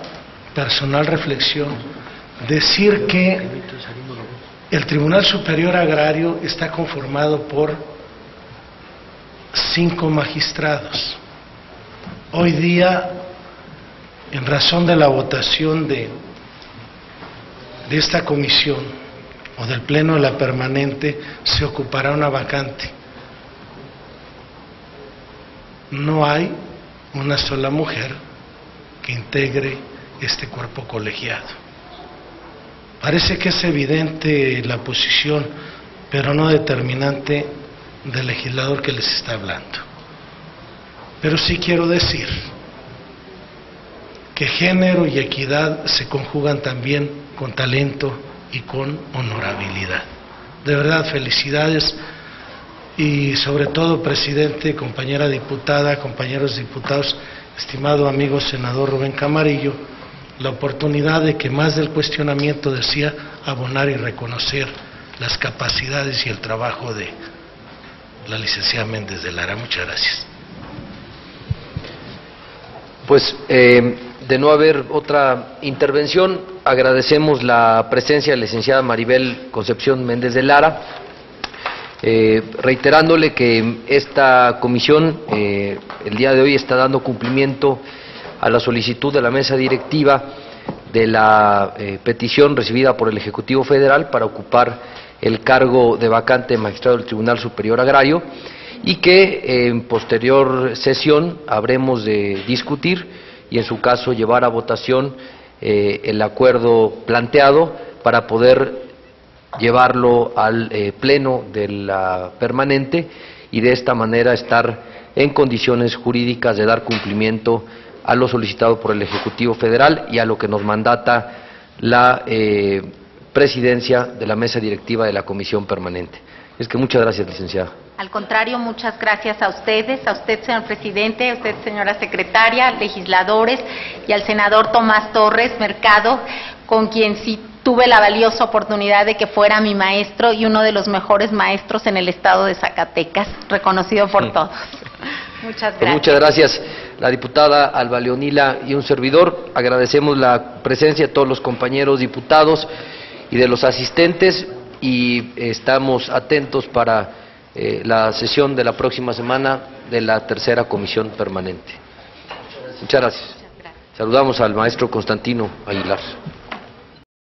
[SPEAKER 5] personal reflexión, decir que el Tribunal Superior Agrario está conformado por 5 magistrados. Hoy día, en razón de la votación de esta comisión o del Pleno de la Permanente, se ocupará una vacante. No hay una sola mujer que integre este cuerpo colegiado. Parece que es evidente la posición, pero no determinante del legislador que les está hablando. Pero sí quiero decir que género y equidad se conjugan también con talento y con honorabilidad. De verdad, felicidades. Y sobre todo, presidente, compañera diputada, compañeros diputados, estimado amigo senador Rubén Camarillo, la oportunidad de que más del cuestionamiento decía abonar y reconocer las capacidades y el trabajo de la licenciada Méndez de Lara. Muchas gracias.
[SPEAKER 1] Pues de no haber otra intervención, agradecemos la presencia de la licenciada Maribel Concepción Méndez de Lara, reiterándole que esta comisión el día de hoy está dando cumplimiento a la solicitud de la mesa directiva de la petición recibida por el Ejecutivo Federal para ocupar el cargo de vacante de magistrado del Tribunal Superior Agrario, y que en posterior sesión habremos de discutir y en su caso llevar a votación el acuerdo planteado para poder llevarlo al pleno de la permanente y de esta manera estar en condiciones jurídicas de dar cumplimiento a lo solicitado por el Ejecutivo Federal y a lo que nos mandata la presidencia de la mesa directiva de la Comisión Permanente. Es que muchas gracias, licenciada.
[SPEAKER 7] Al contrario, muchas gracias a ustedes, a usted, señor presidente, a usted, señora secretaria, legisladores, y al senador Tomás Torres Mercado, con quien sí tuve la valiosa oportunidad de que fuera mi maestro y uno de los mejores maestros en el estado de Zacatecas, reconocido por todos. Muchas gracias.
[SPEAKER 1] Pues muchas gracias, la diputada Alba Leonila y un servidor. Agradecemos la presencia de todos los compañeros diputados y de los asistentes, y estamos atentos para la sesión de la próxima semana de la tercera comisión permanente. Muchas gracias. Saludamos al maestro Constantino Aguilar.